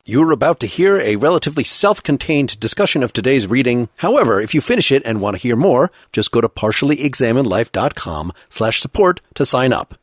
You're about to hear a relatively self-contained discussion of today's reading. However, if you finish it and want to hear more, just go to partiallyexaminedlife.com/support to sign up.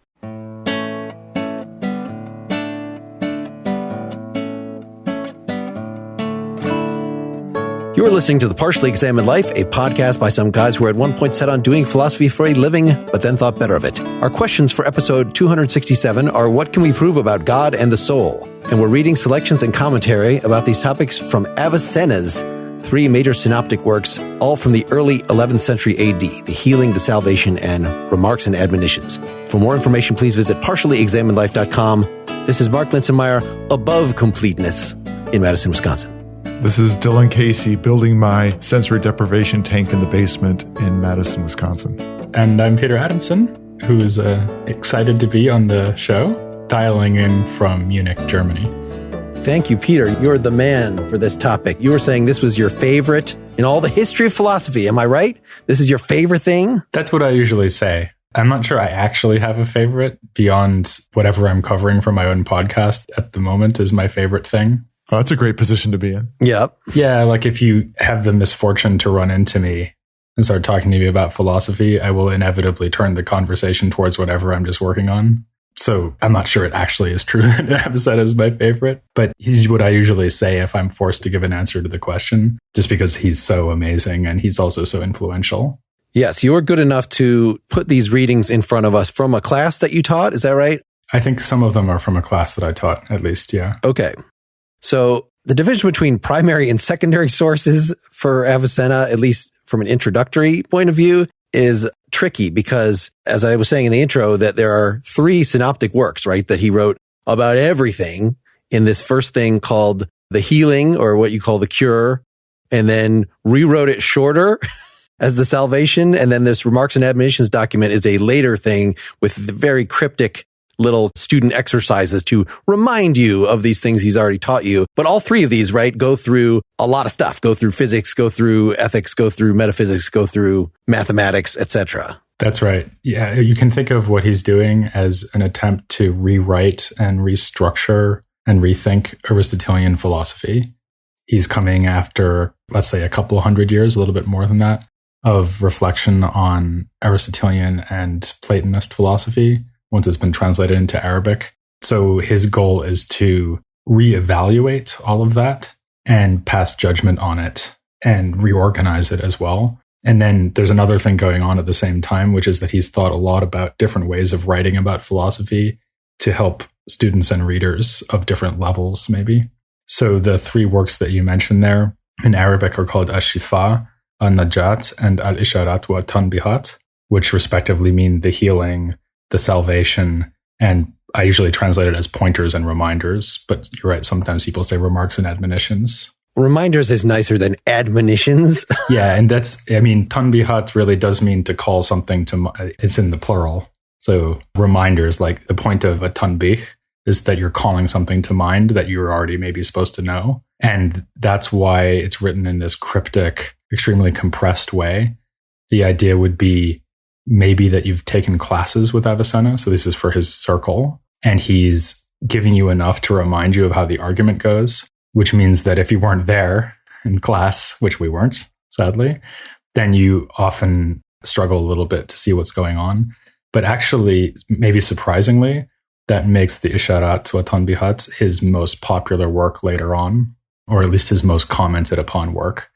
You're listening to The Partially Examined Life, a podcast by some guys who were at one point set on doing philosophy for a living, but then thought better of it. Our questions for episode 267 are, what can we prove about God and the soul? And we're reading selections and commentary about these topics from Avicenna's three major synoptic works, all from the early 11th century AD, The Healing, The Salvation, and Remarks and Admonitions. For more information, please visit partiallyexaminedlife.com. This is Mark Linsenmeyer, above completeness in Madison, Wisconsin. This is Dylan Casey, building my sensory deprivation tank in the basement in Madison, Wisconsin. And I'm Peter Adamson, who is excited to be on the show, dialing in from Munich, Germany. Thank you, Peter. You're the man for this topic. You were saying this was your favorite in all the history of philosophy. Am I right? This is your favorite thing? That's what I usually say. I'm not sure I actually have a favorite beyond whatever I'm covering for my own podcast at the moment is my favorite thing. Oh, that's a great position to be in. Yep. Yeah, like if you have the misfortune to run into me and start talking to me about philosophy, I will inevitably turn the conversation towards whatever I'm just working on. So I'm not sure it actually is true that Avicenna is my favorite, but he's what I usually say if I'm forced to give an answer to the question, just because he's so amazing and he's also so influential. Yes, you were good enough to put these readings in front of us from a class that you taught. Is that right? I think some of them are from a class that I taught, at least, yeah. Okay. So the division between primary and secondary sources for Avicenna, at least from an introductory point of view, is tricky because, as I was saying in the intro, that there are three synoptic works, right, that he wrote about everything in this first thing called The Healing, or what you call The Cure, and then rewrote it shorter as The Salvation. And then this Remarks and Admonitions document is a later thing with the very cryptic little student exercises to remind you of these things he's already taught you. But all three of these, right, go through a lot of stuff, go through physics, go through ethics, go through metaphysics, go through mathematics, etc. That's right. Yeah, you can think of what he's doing as an attempt to rewrite and restructure and rethink Aristotelian philosophy. He's coming after, let's say, a couple of hundred years, a little bit more than that, of reflection on Aristotelian and Platonist philosophy once it's been translated into Arabic. So his goal is to reevaluate all of that and pass judgment on it and reorganize it as well. And then there's another thing going on at the same time, which is that he's thought a lot about different ways of writing about philosophy to help students and readers of different levels, maybe. So the three works that you mentioned there in Arabic are called Ashifa, An-Najat, and Ishara Tsuatanbihats, which respectively mean the healing, the salvation, and I usually translate it as pointers and reminders, but you're right, sometimes people say remarks and admonitions. Reminders is nicer than admonitions. Yeah, and tanbihat really does mean to call something to, it's in the plural. So reminders, like the point of a tanbih is that you're calling something to mind that you're already maybe supposed to know. And that's why it's written in this cryptic, extremely compressed way. The idea would be maybe that you've taken classes with Avicenna, so this is for his circle, and he's giving you enough to remind you of how the argument goes, which means that if you weren't there in class, which we weren't, sadly, then you often struggle a little bit to see what's going on. But actually, maybe surprisingly, that makes the Ishara Tsuatanbihats his most popular work later on, or at least his most commented upon work,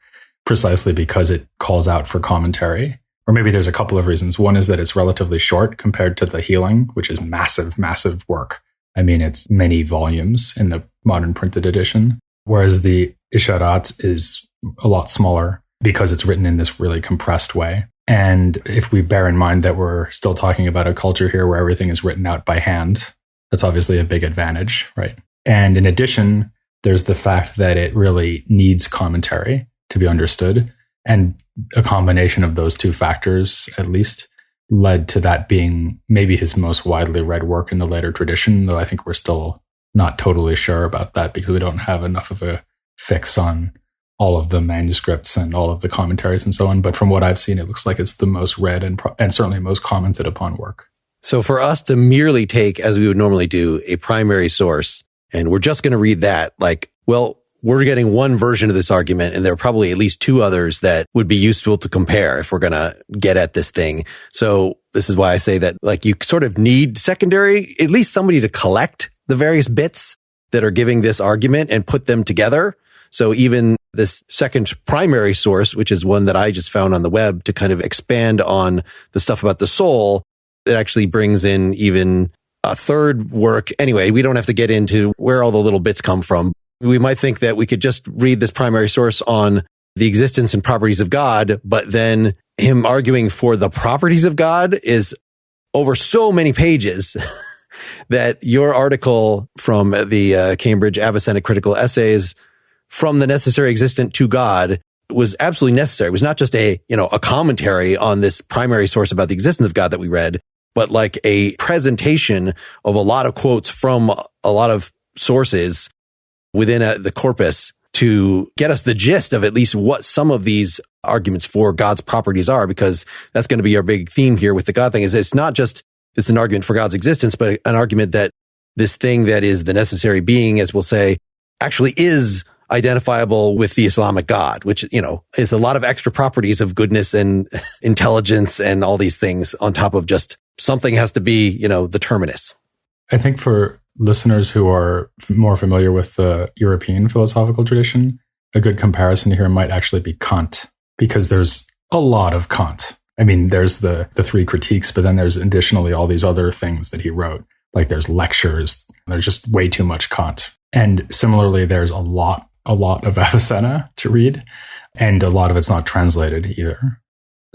precisely because it calls out for commentary. Or maybe there's a couple of reasons. One is that it's relatively short compared to The Healing, which is massive, massive work. I mean, it's many volumes in the modern printed edition, whereas the Isharat is a lot smaller because it's written in this really compressed way. And if we bear in mind that we're still talking about a culture here where everything is written out by hand, that's obviously a big advantage, right? And in addition, there's the fact that it really needs commentary to be understood. And a combination of those two factors, at least, led to that being maybe his most widely read work in the later tradition, though I think we're still not totally sure about that because we don't have enough of a fix on all of the manuscripts and all of the commentaries and so on. But from what I've seen, it looks like it's the most read and certainly most commented upon work. So for us to merely take, as we would normally do, a primary source, and we're just going to read that, like Well, we're getting one version of this argument, and there are probably at least two others that would be useful to compare if we're going to get at this thing. So this is why I say that, like, you sort of need secondary, at least somebody to collect the various bits that are giving this argument and put them together. So even this second primary source, which is one that I just found on the web to kind of expand on the stuff about the soul, it actually brings in even a third work. Anyway, we don't have to get into where all the little bits come from. We might think that we could just read this primary source on the existence and properties of God, but then him arguing for the properties of God is over so many pages that your article from the Cambridge Avicenna Critical Essays, From the Necessary Existent to God, was absolutely necessary. It was not just a commentary on this primary source about the existence of God that we read, but like a presentation of a lot of quotes from a lot of sources within the corpus to get us the gist of at least what some of these arguments for God's properties are, because that's going to be our big theme here with the God thing. Is it's not just it's an argument for God's existence, but an argument that this thing that is the necessary being, as we'll say, actually is identifiable with the Islamic God, which, is a lot of extra properties of goodness and intelligence and all these things on top of just something has to be, the terminus. I think for listeners who are more familiar with the European philosophical tradition, a good comparison here might actually be Kant, because there's a lot of Kant. I mean, there's the three critiques, but then there's additionally all these other things that he wrote. Like there's lectures, there's just way too much Kant. And similarly, there's a lot of Avicenna to read, and a lot of it's not translated either.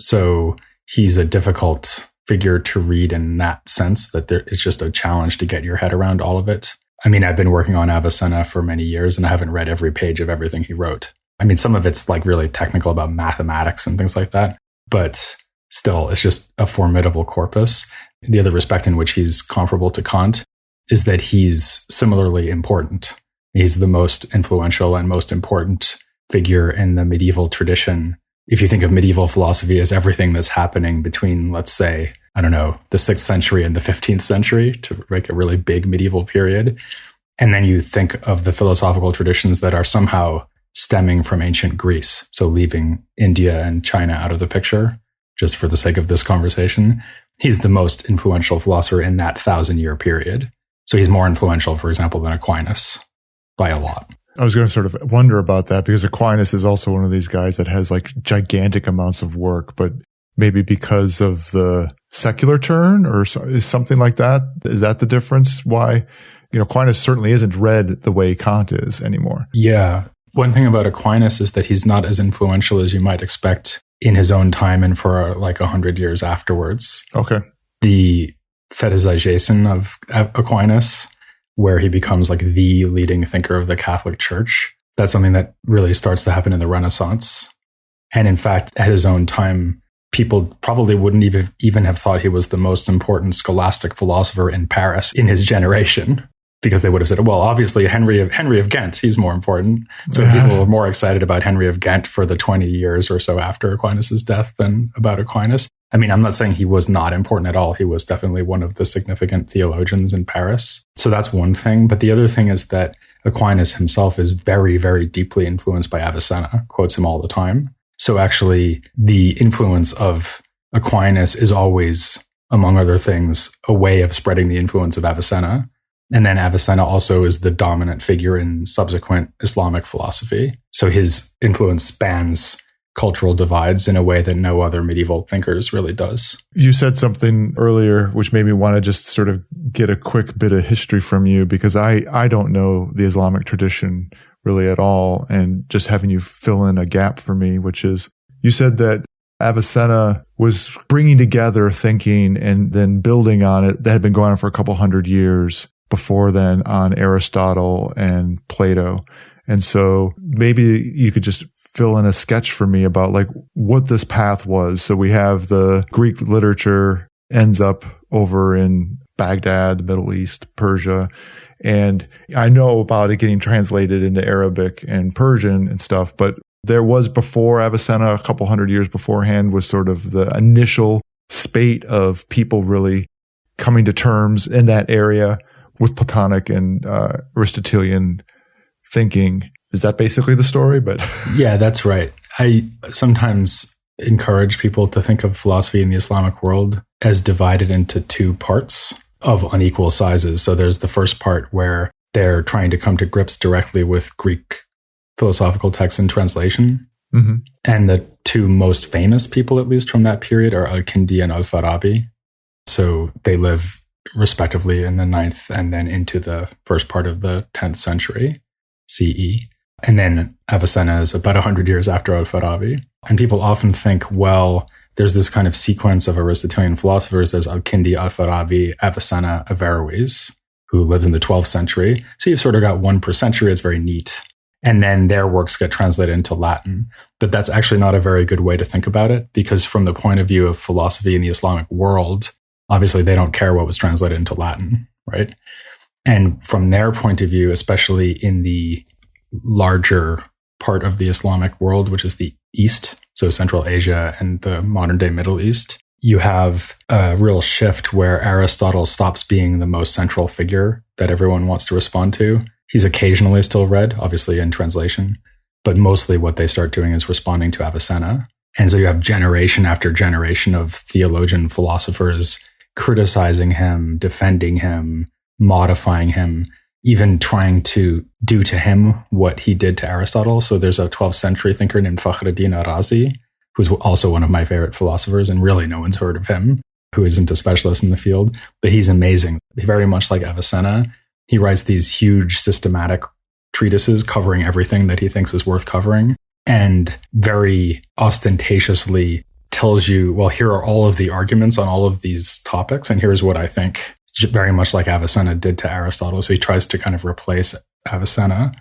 So he's a difficult figure to read in that sense, that it's just a challenge to get your head around all of it. I mean, I've been working on Avicenna for many years, and I haven't read every page of everything he wrote. I mean, some of it's like really technical about mathematics and things like that, but still, it's just a formidable corpus. The other respect in which he's comparable to Kant is that he's similarly important. He's the most influential and most important figure in the medieval tradition. If you think of medieval philosophy as everything that's happening between, let's say, the 6th century and the 15th century, to make a really big medieval period, and then you think of the philosophical traditions that are somehow stemming from ancient Greece, so leaving India and China out of the picture, just for the sake of this conversation, he's the most influential philosopher in that 1,000-year period. So he's more influential, for example, than Aquinas by a lot. I was going to sort of wonder about that, because Aquinas is also one of these guys that has like gigantic amounts of work, but maybe because of the secular turn or something like that. Is that the difference? Why, Aquinas certainly isn't read the way Kant is anymore. Yeah. One thing about Aquinas is that he's not as influential as you might expect in his own time and for like 100 years afterwards. Okay. The fetishization of Aquinas, where he becomes like the leading thinker of the Catholic Church, that's something that really starts to happen in the Renaissance. And in fact, at his own time, people probably wouldn't even have thought he was the most important scholastic philosopher in Paris in his generation, because they would have said, well, obviously Henry of Ghent, he's more important. So people were more excited about Henry of Ghent for the 20 years or so after Aquinas' death than about Aquinas. I mean, I'm not saying he was not important at all. He was definitely one of the significant theologians in Paris. So that's one thing. But the other thing is that Aquinas himself is very, very deeply influenced by Avicenna, quotes him all the time. So actually, the influence of Aquinas is always, among other things, a way of spreading the influence of Avicenna. And then Avicenna also is the dominant figure in subsequent Islamic philosophy. So his influence spans cultural divides in a way that no other medieval thinkers really does. You said something earlier which made me want to just sort of get a quick bit of history from you, because I don't know the Islamic tradition really at all, and just having you fill in a gap for me, which is, you said that Avicenna was bringing together thinking and then building on it that had been going on for a couple hundred years before then on Aristotle and Plato. And so maybe you could just fill in a sketch for me about like what this path was. So we have the Greek literature ends up over in Baghdad, the Middle East, Persia. And I know about it getting translated into Arabic and Persian and stuff, but there was before Avicenna, a couple hundred years beforehand, was sort of the initial spate of people really coming to terms in that area with Platonic and Aristotelian thinking. Is that basically the story? But yeah, that's right. I sometimes encourage people to think of philosophy in the Islamic world as divided into two parts of unequal sizes. So there's the first part where they're trying to come to grips directly with Greek philosophical texts and translation. Mm-hmm. And the two most famous people, at least from that period, are Al-Kindi and Al-Farabi. So they live respectively in the 9th and then into the first part of the 10th century CE. And then Avicenna is about 100 years after Al-Farabi. And people often think, well, there's this kind of sequence of Aristotelian philosophers. There's Al-Kindi, Al-Farabi, Avicenna, Averroes, who lived in the 12th century. So you've sort of got one per century. It's very neat. And then their works get translated into Latin. But that's actually not a very good way to think about it, because from the point of view of philosophy in the Islamic world, obviously they don't care what was translated into Latin, right? And from their point of view, especially in the larger part of the Islamic world, which is the East, so Central Asia and the modern day Middle East, you have a real shift where Aristotle stops being the most central figure that everyone wants to respond to. He's occasionally still read, obviously in translation, but mostly what they start doing is responding to Avicenna. And so you have generation after generation of theologian philosophers criticizing him, defending him, modifying him, even trying to do to him what he did to Aristotle. So there's a 12th century thinker named Fakhruddin Arazi, who's also one of my favorite philosophers, and really no one's heard of him, who isn't a specialist in the field, but he's amazing. Very much like Avicenna, he writes these huge systematic treatises covering everything that he thinks is worth covering, and very ostentatiously tells you, well, here are all of the arguments on all of these topics, and here's what I think, very much like Avicenna did to Aristotle. So he tries to kind of replace Avicenna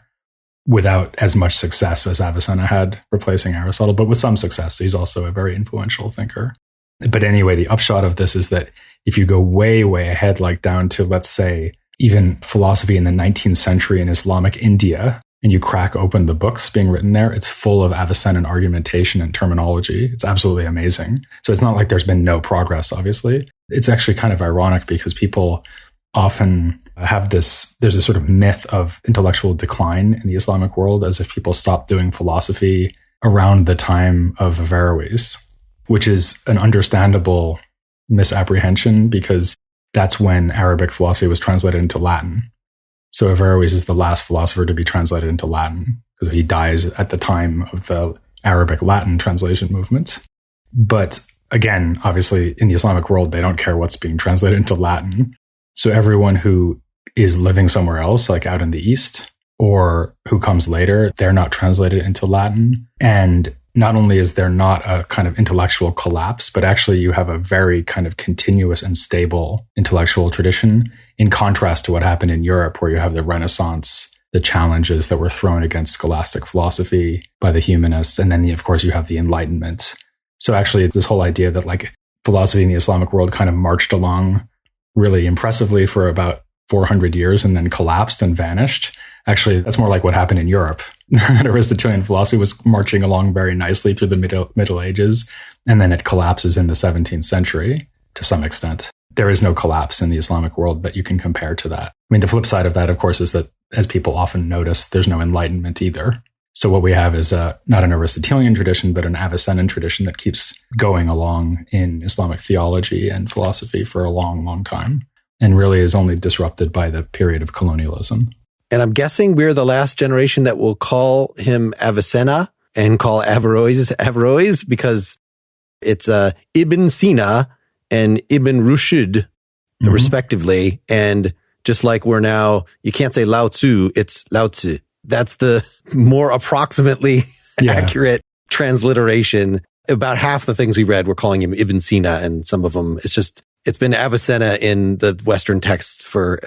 without as much success as Avicenna had replacing Aristotle, but with some success. He's also a very influential thinker. But anyway, the upshot of this is that if you go way, way ahead, like down to, let's say, even philosophy in the 19th century in Islamic India, and you crack open the books being written there, it's full of Avicennan argumentation and terminology. It's absolutely amazing. So it's not like there's been no progress, obviously. It's actually kind of ironic because people often have there's a sort of myth of intellectual decline in the Islamic world, as if people stopped doing philosophy around the time of Averroes, which is an understandable misapprehension because that's when Arabic philosophy was translated into Latin. So Averroes is the last philosopher to be translated into Latin because he dies at the time of the Arabic Latin translation movement. But again, obviously in the Islamic world, they don't care what's being translated into Latin. So everyone who is living somewhere else, like out in the East, or who comes later, they're not translated into Latin. And not only is there not a kind of intellectual collapse, but actually you have a very kind of continuous and stable intellectual tradition, in contrast to what happened in Europe, where you have the Renaissance, the challenges that were thrown against scholastic philosophy by the humanists. And then, of course, you have the Enlightenment. So actually, this whole idea that like philosophy in the Islamic world kind of marched along really impressively for about 400 years and then collapsed and vanished. Actually, that's more like what happened in Europe. Aristotelian philosophy was marching along very nicely through the Middle Ages, and then it collapses in the 17th century to some extent. There is no collapse in the Islamic world that you can compare to that. I mean, the flip side of that, of course, is that, as people often notice, there's no Enlightenment either. So what we have is not an Aristotelian tradition, but an Avicennan tradition that keeps going along in Islamic theology and philosophy for a long, long time, and really is only disrupted by the period of colonialism. And I'm guessing we're the last generation that will call him Avicenna and call Averroes because it's Ibn Sina and Ibn Rushd, respectively. And just like we're now, you can't say Lao Tzu, it's Lao Tzu. That's the more approximately accurate transliteration. About half the things we read, we're calling him Ibn Sina, and some of them, it's been Avicenna in the Western texts for,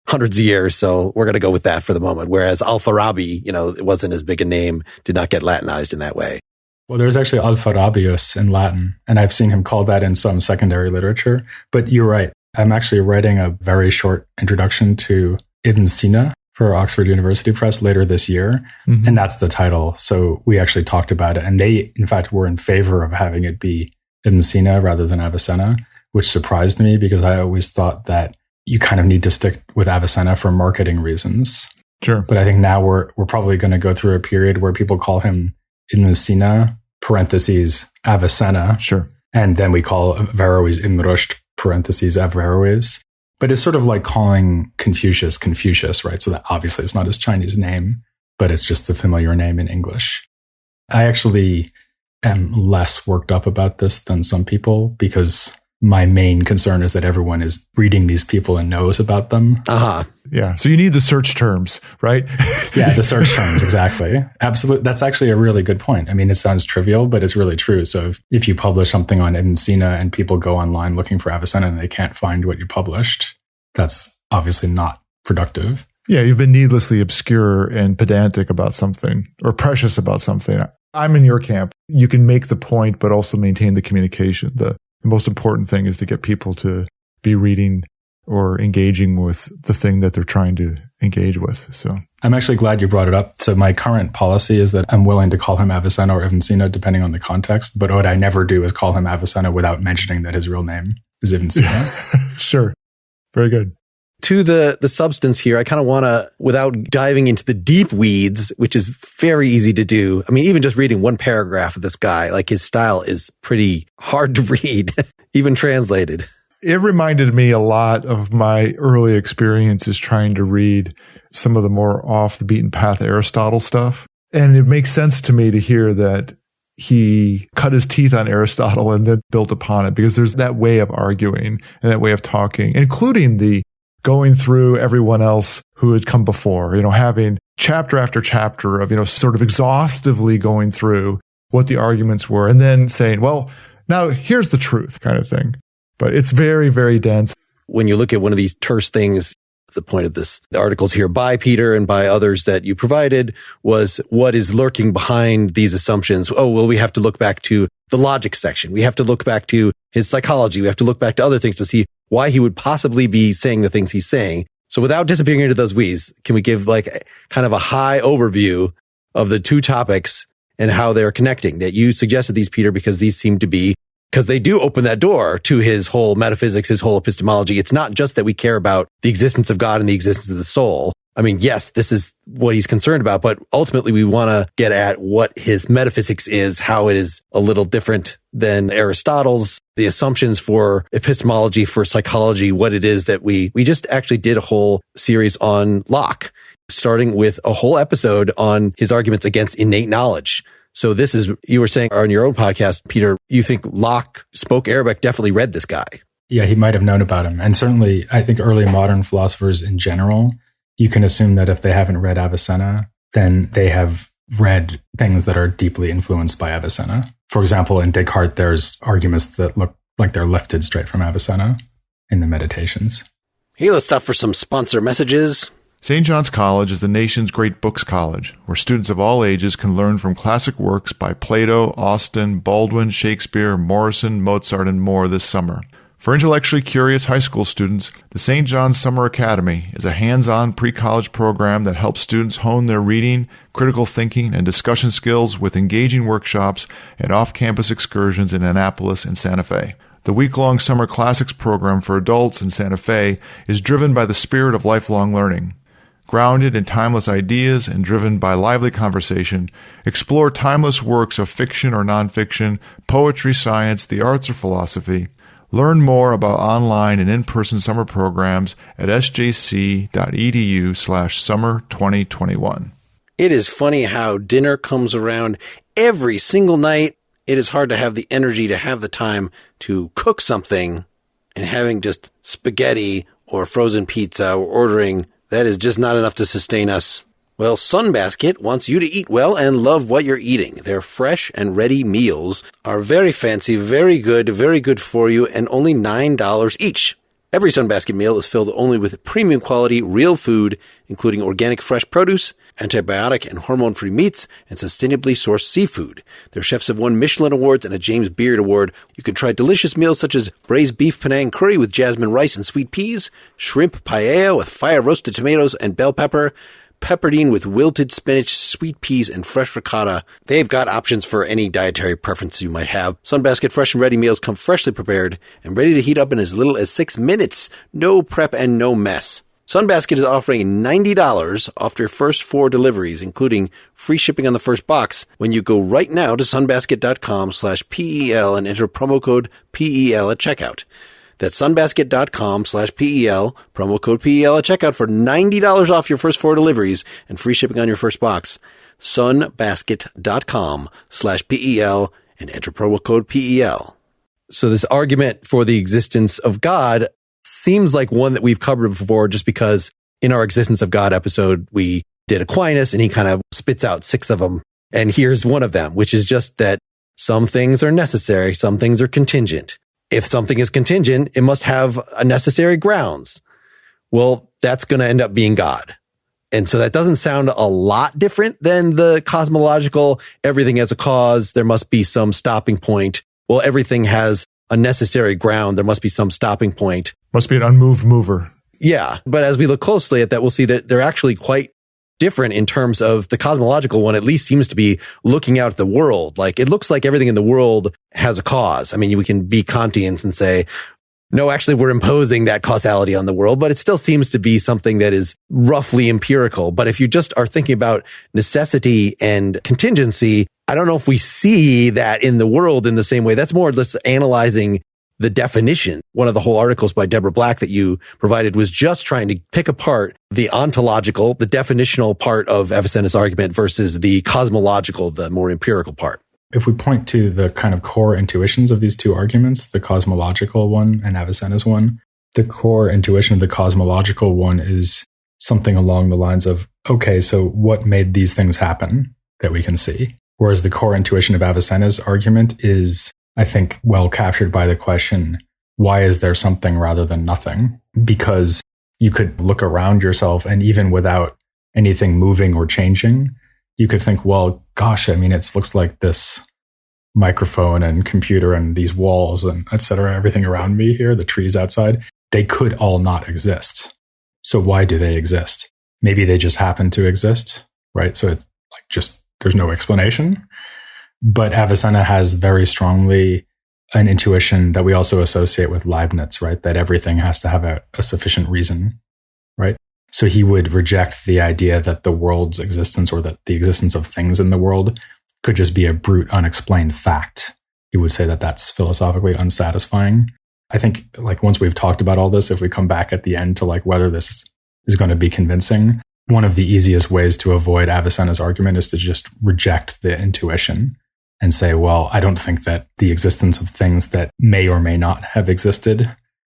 hundreds of years. So we're going to go with that for the moment. Whereas Al-Farabi, it wasn't as big a name, did not get Latinized in that way. Well, there's actually Al-Farabius in Latin, and I've seen him called that in some secondary literature. But you're right. I'm actually writing a very short introduction to Ibn Sina for Oxford University Press later this year. Mm-hmm. And that's the title. So we actually talked about it. And they, in fact, were in favor of having it be Ibn Sina rather than Avicenna, which surprised me because I always thought that you kind of need to stick with Avicenna for marketing reasons. Sure. But I think now we're probably going to go through a period where people call him Imnucina, parentheses, Avicenna. Sure. And then we call Averroes Imrushd, parentheses, Averroes. But it's sort of like calling Confucius, right? So that obviously it's not his Chinese name, but it's just a familiar name in English. I actually am less worked up about this than some people because my main concern is that everyone is reading these people and knows about them. Yeah. So you need the search terms, right? Yeah, the search terms, exactly. Absolutely. That's actually a really good point. I mean, it sounds trivial, but it's really true. So if you publish something on Ibn Sina and people go online looking for Avicenna and they can't find what you published, that's obviously not productive. Yeah, you've been needlessly obscure and pedantic about something or precious about something. I'm in your camp. You can make the point, but also maintain the communication. The most important thing is to get people to be reading or engaging with the thing that they're trying to engage with. So I'm actually glad you brought it up. So my current policy is that I'm willing to call him Avicenna or Ibn Sina, depending on the context. But what I never do is call him Avicenna without mentioning that his real name is Ibn Sina. Sure. Very good. To the substance here, I kind of want to, without diving into the deep weeds, which is very easy to do. I mean, even just reading one paragraph of this guy, like his style is pretty hard to read, even translated. It reminded me a lot of my early experiences trying to read some of the more off the beaten path Aristotle stuff. And it makes sense to me to hear that he cut his teeth on Aristotle and then built upon it, because there's that way of arguing and that way of talking, including the going through everyone else who had come before, having chapter after chapter of, sort of exhaustively going through what the arguments were and then saying, well, now here's the truth kind of thing. But it's very, very dense. When you look at one of these terse things, the point of the articles here by Peter and by others that you provided was what is lurking behind these assumptions. Oh, well, we have to look back to the logic section. We have to look back to his psychology. We have to look back to other things to see why he would possibly be saying the things he's saying. So without disappearing into those weeds, can we give like kind of a high overview of the two topics and how they're connecting that you suggested these, Peter, because these seem to be, because they do open that door to his whole metaphysics, his whole epistemology. It's not just that we care about the existence of God and the existence of the soul. I mean, yes, this is what he's concerned about, but ultimately we want to get at what his metaphysics is, how it is a little different than Aristotle's, the assumptions for epistemology, for psychology, what it is that we just actually did a whole series on Locke, starting with a whole episode on his arguments against innate knowledge. So this is, you were saying on your own podcast, Peter, you think Locke spoke Arabic, definitely read this guy. Yeah, he might have known about him. And certainly, I think early modern philosophers in general, you can assume that if they haven't read Avicenna, then they have read things that are deeply influenced by Avicenna. For example, in Descartes, there's arguments that look like they're lifted straight from Avicenna in the Meditations. Hey, let's stop for some sponsor messages. St. John's College is the nation's great books college, where students of all ages can learn from classic works by Plato, Austen, Baldwin, Shakespeare, Morrison, Mozart, and more this summer. For intellectually curious high school students, the St. John's Summer Academy is a hands-on pre-college program that helps students hone their reading, critical thinking, and discussion skills with engaging workshops and off-campus excursions in Annapolis and Santa Fe. The week-long Summer Classics program for adults in Santa Fe is driven by the spirit of lifelong learning. Grounded in timeless ideas and driven by lively conversation, explore timeless works of fiction or nonfiction, poetry, science, the arts, or philosophy. Learn more about online and in-person summer programs at sjc.edu/summer2021. It is funny how dinner comes around every single night. It is hard to have the energy, to have the time to cook something, and having just spaghetti or frozen pizza or ordering, that is just not enough to sustain us. Well, Sunbasket wants you to eat well and love what you're eating. Their fresh and ready meals are very fancy, very good for you, and only $9 each. Every Sunbasket meal is filled only with premium quality, real food, including organic fresh produce, antibiotic and hormone-free meats, and sustainably sourced seafood. Their chefs have won Michelin Awards and a James Beard Award. You can try delicious meals such as braised beef Penang curry with jasmine rice and sweet peas, shrimp paella with fire-roasted tomatoes and bell pepper, pepperdine with wilted spinach, sweet peas, and fresh ricotta. They've got options for any dietary preference you might have. Sunbasket fresh and ready meals come freshly prepared and ready to heat up in as little as 6 minutes. No prep and no mess. Sunbasket is offering $90 off your first 4 deliveries, including free shipping on the first box, when you go right now to sunbasket.com/PEL and enter promo code PEL at checkout. That's sunbasket.com/PEL, promo code PEL at checkout for $90 off your first 4 deliveries and free shipping on your first box. Sunbasket.com/PEL and enter promo code PEL. So this argument for the existence of God seems like one that we've covered before, just because in our Existence of God episode, we did Aquinas and he kind of spits out 6 of them. And here's one of them, which is just that some things are necessary, some things are contingent. If something is contingent, it must have a necessary grounds. Well, that's going to end up being God. And so that doesn't sound a lot different than the cosmological, everything has a cause, there must be some stopping point. Well, everything has a necessary ground, there must be some stopping point. Must be an unmoved mover. Yeah, but as we look closely at that, we'll see that they're actually quite different in terms of the cosmological one. At least seems to be looking out at the world. Like, it looks like everything in the world has a cause. I mean, we can be Kantians and say, no, actually, we're imposing that causality on the world, but it still seems to be something that is roughly empirical. But if you just are thinking about necessity and contingency, I don't know if we see that in the world in the same way. That's more or less analyzing the definition. One of the whole articles by Deborah Black that you provided was just trying to pick apart the ontological, the definitional part of Avicenna's argument versus the cosmological, the more empirical part. If we point to the kind of core intuitions of these 2 arguments, the cosmological one and Avicenna's one, the core intuition of the cosmological one is something along the lines of, okay, so what made these things happen that we can see? Whereas the core intuition of Avicenna's argument is, I think, well captured by the question, why is there something rather than nothing? Because you could look around yourself and even without anything moving or changing, you could think, well, gosh, I mean, it looks like this microphone and computer and these walls and et cetera, everything around me here, the trees outside, they could all not exist. So why do they exist? Maybe they just happen to exist, right? So it's like just, there's no explanation. But Avicenna has very strongly an intuition that we also associate with Leibniz, right? That everything has to have a sufficient reason, right? So he would reject the idea that the world's existence or that the existence of things in the world could just be a brute, unexplained fact. He would say that that's philosophically unsatisfying. I think, like, once we've talked about all this, if we come back at the end to like whether this is going to be convincing, one of the easiest ways to avoid Avicenna's argument is to just reject the intuition and say, well, I don't think that the existence of things that may or may not have existed,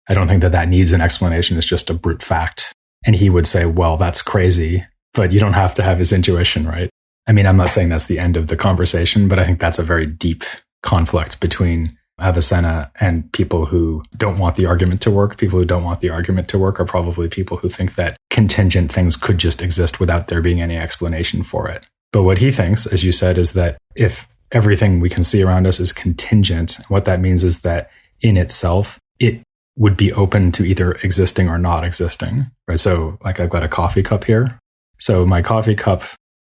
I don't think that that needs an explanation. It's just a brute fact. And he would say, well, that's crazy, but you don't have to have his intuition, right? I mean, I'm not saying that's the end of the conversation, but I think that's a very deep conflict between Avicenna and people who don't want the argument to work. People who don't want the argument to work are probably people who think that contingent things could just exist without there being any explanation for it. But what he thinks, as you said, is that if everything we can see around us is contingent, what that means is that in itself, it would be open to either existing or not existing, right? So like I've got a coffee cup here. So my coffee cup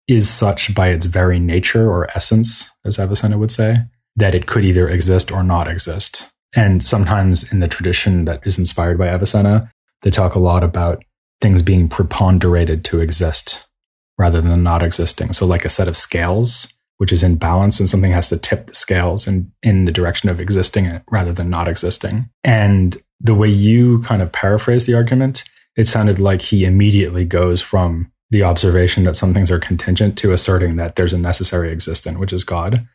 is such by its very nature or essence, as Avicenna would say, that it could either exist or not exist. And sometimes in the tradition that is inspired by Avicenna, they talk a lot about things being preponderated to exist rather than not existing. So like a set of scales, which is in balance, and something has to tip the scales in the direction of existing rather than not existing. And the way you kind of paraphrase the argument, it sounded like he immediately goes from the observation that some things are contingent to asserting that there's a necessary existent, which is God.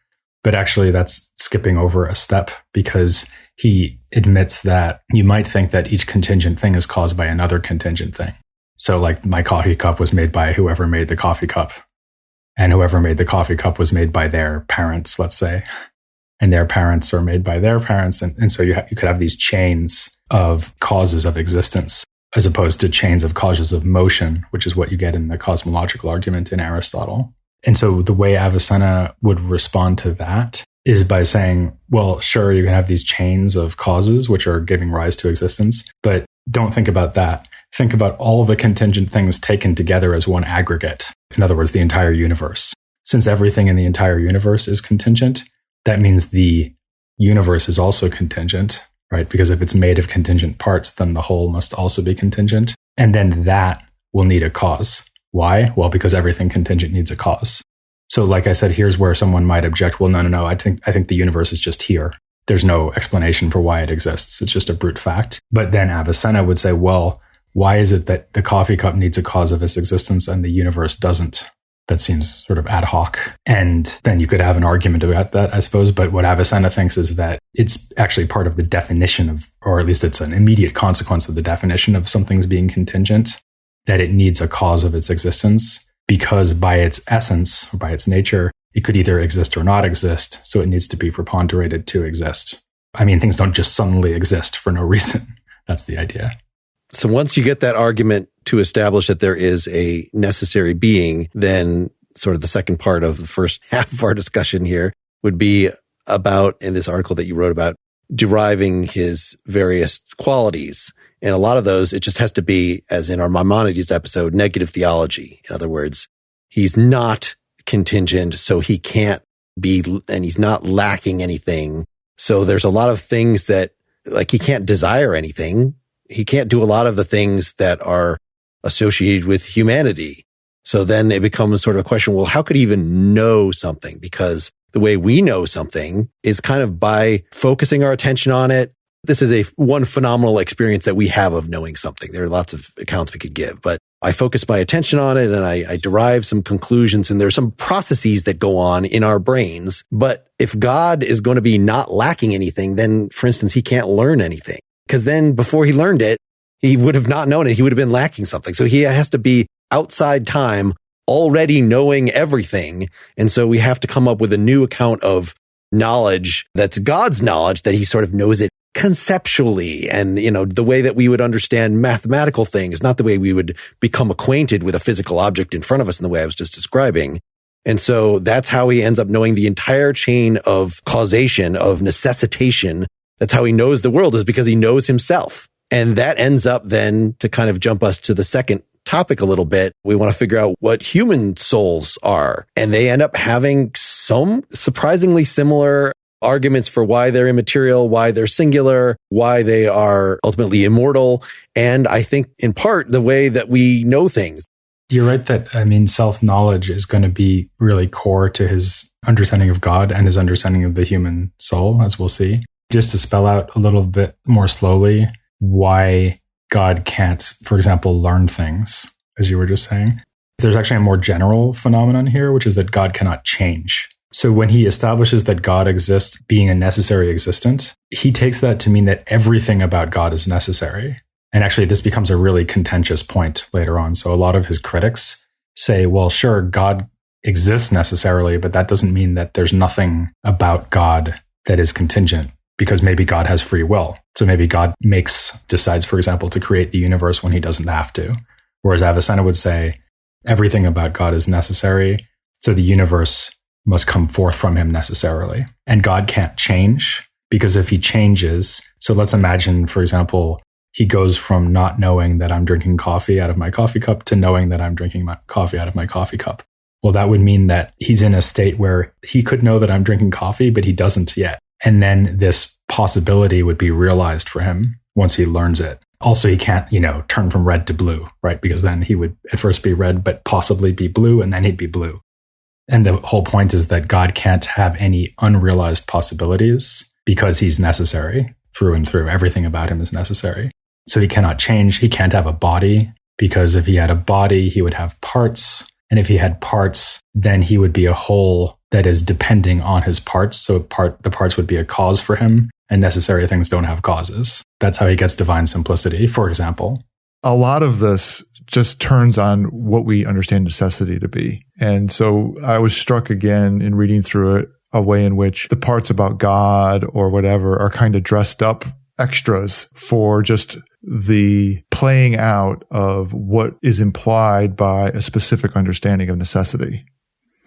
But actually that's skipping over a step, because he admits that you might think that each contingent thing is caused by another contingent thing. So like my coffee cup was made by whoever made the coffee cup. And whoever made the coffee cup was made by their parents, let's say. And their parents are made by their parents. And so you could have these chains of causes of existence, as opposed to chains of causes of motion, which is what you get in the cosmological argument in Aristotle. And so the way Avicenna would respond to that is by saying, well, sure, you can have these chains of causes which are giving rise to existence, but don't think about that. Think about all the contingent things taken together as one aggregate. In other words, the entire universe. Since everything in the entire universe is contingent, that means the universe is also contingent, right? Because if it's made of contingent parts, then the whole must also be contingent. And then that will need a cause. Why? Well, because everything contingent needs a cause. So like I said, here's where someone might object, well, no. I think the universe is just here. There's no explanation for why it exists. It's just a brute fact. But then Avicenna would say, well, why is it that the coffee cup needs a cause of its existence and the universe doesn't? That seems sort of ad hoc. And then you could have an argument about that, I suppose. But what Avicenna thinks is that it's actually part of the definition of, or at least it's an immediate consequence of the definition of something's being contingent, that it needs a cause of its existence, because by its essence, or by its nature, it could either exist or not exist. So it needs to be preponderated to exist. I mean, things don't just suddenly exist for no reason. That's the idea. So once you get that argument to establish that there is a necessary being, then sort of the second part of the first half of our discussion here would be about, in this article that you wrote about, deriving his various qualities. And a lot of those, it just has to be, as in our Maimonides episode, negative theology. In other words, he's not contingent, so he can't be, and he's not lacking anything. So there's a lot of things that, like, he can't desire anything. He can't do a lot of the things that are associated with humanity. So then it becomes sort of a question, well, how could he even know something? Because the way we know something is kind of by focusing our attention on it. This is one phenomenal experience that we have of knowing something. There are lots of accounts we could give, but I focus my attention on it and I derive some conclusions, and there's some processes that go on in our brains. But if God is going to be not lacking anything, then, for instance, he can't learn anything. Because then before he learned it, he would have not known it. He would have been lacking something. So he has to be outside time already knowing everything. And so we have to come up with a new account of knowledge that's God's knowledge, that he sort of knows it conceptually. And, the way that we would understand mathematical things, not the way we would become acquainted with a physical object in front of us in the way I was just describing. And so that's how he ends up knowing the entire chain of causation, of necessitation. That's how he knows the world, is because he knows himself. And that ends up then, to kind of jump us to the second topic a little bit, we want to figure out what human souls are. And they end up having some surprisingly similar arguments for why they're immaterial, why they're singular, why they are ultimately immortal. And I think in part the way that we know things. You're right that, self-knowledge is going to be really core to his understanding of God and his understanding of the human soul, as we'll see. Just to spell out a little bit more slowly why God can't, for example, learn things, as you were just saying. There's actually a more general phenomenon here, which is that God cannot change. So when he establishes that God exists being a necessary existent, he takes that to mean that everything about God is necessary. And actually, this becomes a really contentious point later on. So a lot of his critics say, well, sure, God exists necessarily, but that doesn't mean that there's nothing about God that is contingent, because maybe God has free will. So maybe God decides, for example, to create the universe when he doesn't have to. Whereas Avicenna would say everything about God is necessary, so the universe must come forth from him necessarily. And God can't change, because if he changes, so let's imagine, for example, he goes from not knowing that I'm drinking coffee out of my coffee cup to knowing that I'm drinking my coffee out of my coffee cup. Well, that would mean that he's in a state where he could know that I'm drinking coffee, but he doesn't yet. And then this possibility would be realized for him once he learns it. Also, he can't, turn from red to blue, right? Because then he would at first be red, but possibly be blue, and then he'd be blue. And the whole point is that God can't have any unrealized possibilities because he's necessary through and through. Everything about him is necessary. So he cannot change. He can't have a body, because if he had a body, he would have parts. And if he had parts, then he would be a whole that is depending on his parts. So the parts would be a cause for him, and necessary things don't have causes. That's how he gets divine simplicity, for example. A lot of this just turns on what we understand necessity to be. And so I was struck again in reading through it, a way in which the parts about God or whatever are kind of dressed up extras for just the playing out of what is implied by a specific understanding of necessity.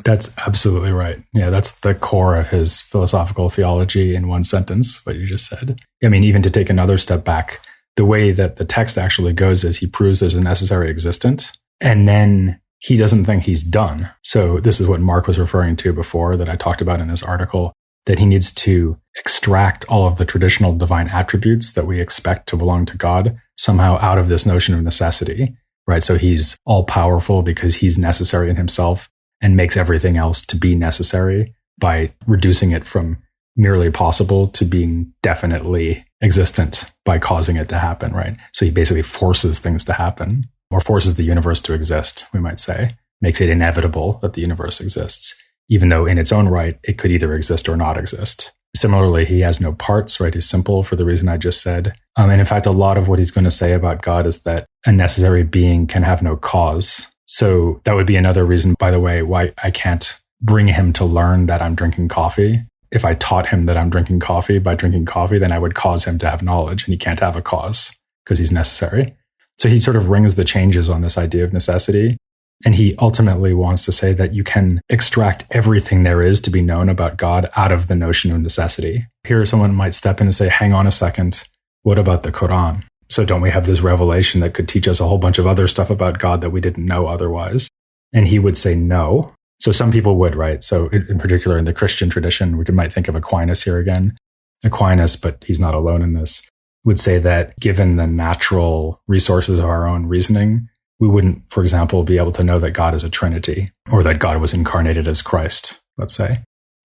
That's absolutely right. Yeah, that's the core of his philosophical theology in one sentence, what you just said. Even to take another step back, the way that the text actually goes is he proves there's a necessary existent, and then he doesn't think he's done. So this is what Mark was referring to before, that I talked about in his article, that he needs to extract all of the traditional divine attributes that we expect to belong to God somehow out of this notion of necessity, right? So he's all powerful because he's necessary in himself and makes everything else to be necessary by reducing it from merely possible to being definitely existent by causing it to happen, right? So he basically forces things to happen, or forces the universe to exist, we might say, makes it inevitable that the universe exists, even though in its own right, it could either exist or not exist. Similarly, he has no parts, right? He's simple for the reason I just said. And in fact, a lot of what he's going to say about God is that a necessary being can have no cause. So that would be another reason, by the way, why I can't bring him to learn that I'm drinking coffee. If I taught him that I'm drinking coffee by drinking coffee, then I would cause him to have knowledge, and he can't have a cause because he's necessary. So he sort of rings the changes on this idea of necessity. And he ultimately wants to say that you can extract everything there is to be known about God out of the notion of necessity. Here, someone might step in and say, hang on a second, what about the Quran? So don't we have this revelation that could teach us a whole bunch of other stuff about God that we didn't know otherwise? And he would say no. So some people would, right? So in particular, in the Christian tradition, we might think of Aquinas here again. Aquinas, but he's not alone in this, would say that given the natural resources of our own reasoning, we wouldn't, for example, be able to know that God is a Trinity or that God was incarnated as Christ, let's say.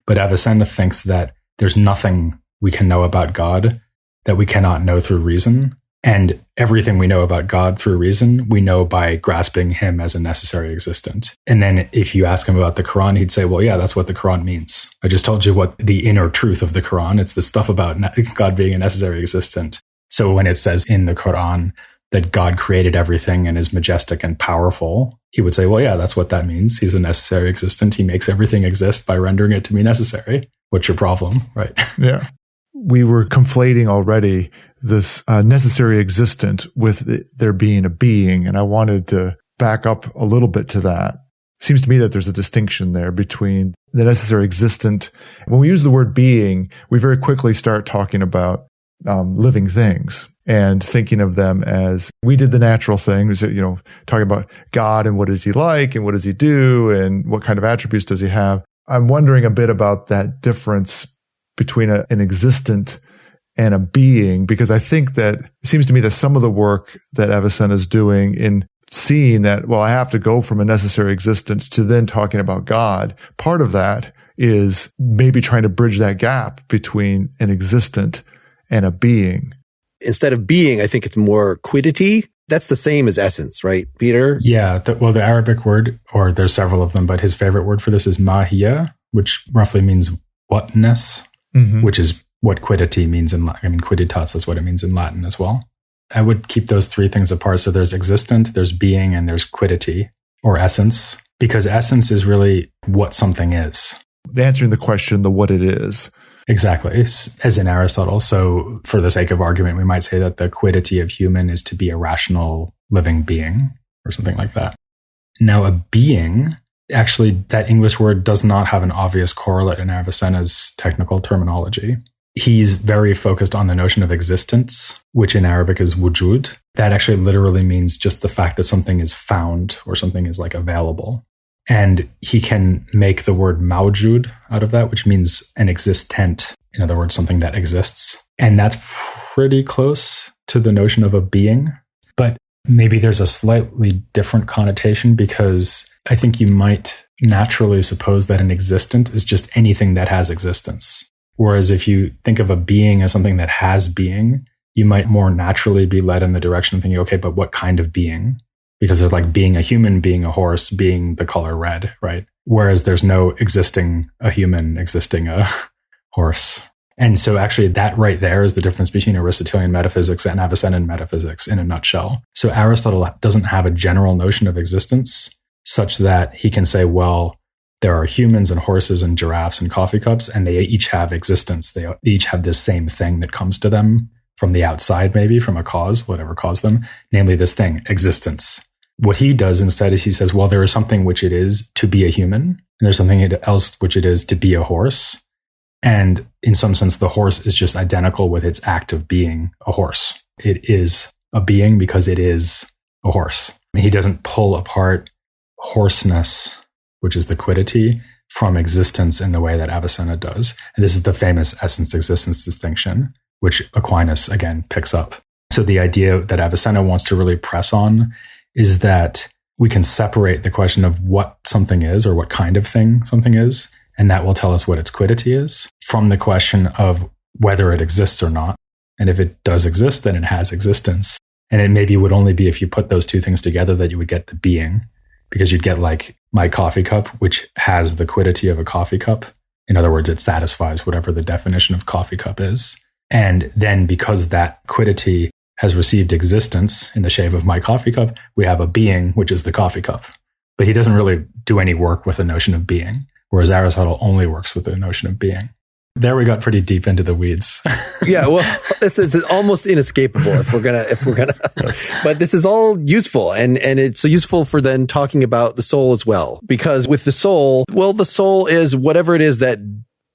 But Avicenna thinks that there's nothing we can know about God that we cannot know through reason. And everything we know about God through reason, we know by grasping him as a necessary existent. And then if you ask him about the Quran, he'd say, well, yeah, that's what the Quran means. I just told you what the inner truth of the Quran, it's the stuff about God being a necessary existent. So when it says in the Quran that God created everything and is majestic and powerful, he would say, well, yeah, that's what that means. He's a necessary existent. He makes everything exist by rendering it to be necessary. What's your problem, right? Yeah. We were conflating already this necessary existent with there being a being, and I wanted to back up a little bit to that. Seems to me that there's a distinction there between the necessary existent. When we use the word being, we very quickly start talking about living things and thinking of them as we did the natural thing, talking about God and what is he like and what does he do and what kind of attributes does he have. I'm wondering a bit about that difference between an existent and a being, because I think that it seems to me that some of the work that Avicenna is doing in seeing that, well, I have to go from a necessary existence to then talking about God, part of that is maybe trying to bridge that gap between an existent and a being. Instead of being, I think it's more quiddity. That's the same as essence, right, Peter? Yeah. The Arabic word, or there's several of them, but his favorite word for this is mahiyya, which roughly means whatness, which is what quiddity means in Latin. I mean, quidditas is what it means in Latin as well. I would keep those three things apart. So there's existent, there's being, and there's quiddity, or essence, because essence is really what something is. Answering the question, the what it is. Exactly, as in Aristotle. So for the sake of argument, we might say that the quiddity of human is to be a rational living being, or something like that. Now, a being, actually, that English word does not have an obvious correlate in Avicenna's technical terminology. He's very focused on the notion of existence, which in Arabic is wujud. That actually literally means just the fact that something is found or something is like available. And he can make the word mawjud out of that, which means an existent. In other words, something that exists. And that's pretty close to the notion of a being. But maybe there's a slightly different connotation, because I think you might naturally suppose that an existent is just anything that has existence. Whereas if you think of a being as something that has being, you might more naturally be led in the direction of thinking, okay, but what kind of being? Because there's like being a human, being a horse, being the color red, right? Whereas there's no existing a human, existing a horse. And so actually that right there is the difference between Aristotelian metaphysics and Avicennan metaphysics in a nutshell. So Aristotle doesn't have a general notion of existence such that he can say, well, there are humans and horses and giraffes and coffee cups, and they each have existence. They each have this same thing that comes to them from the outside, maybe from a cause, whatever caused them, namely this thing, existence. What he does instead is he says, well, there is something which it is to be a human, and there's something else which it is to be a horse. And in some sense, the horse is just identical with its act of being a horse. It is a being because it is a horse. He doesn't pull apart horseness, which is the quiddity, from existence in the way that Avicenna does. And this is the famous essence-existence distinction, which Aquinas, again, picks up. So the idea that Avicenna wants to really press on is that we can separate the question of what something is or what kind of thing something is, and that will tell us what its quiddity is, from the question of whether it exists or not. And if it does exist, then it has existence. And it maybe would only be if you put those two things together that you would get the being, because you'd get like my coffee cup, which has the quiddity of a coffee cup. In other words, it satisfies whatever the definition of coffee cup is. And then because that quiddity has received existence in the shape of my coffee cup, we have a being, which is the coffee cup. But he doesn't really do any work with the notion of being, whereas Aristotle only works with the notion of being. There we got pretty deep into the weeds. Yeah, well, this is almost inescapable if we're gonna. Yes. But this is all useful, and it's useful for then talking about the soul as well. Because with the soul, well, the soul is whatever it is that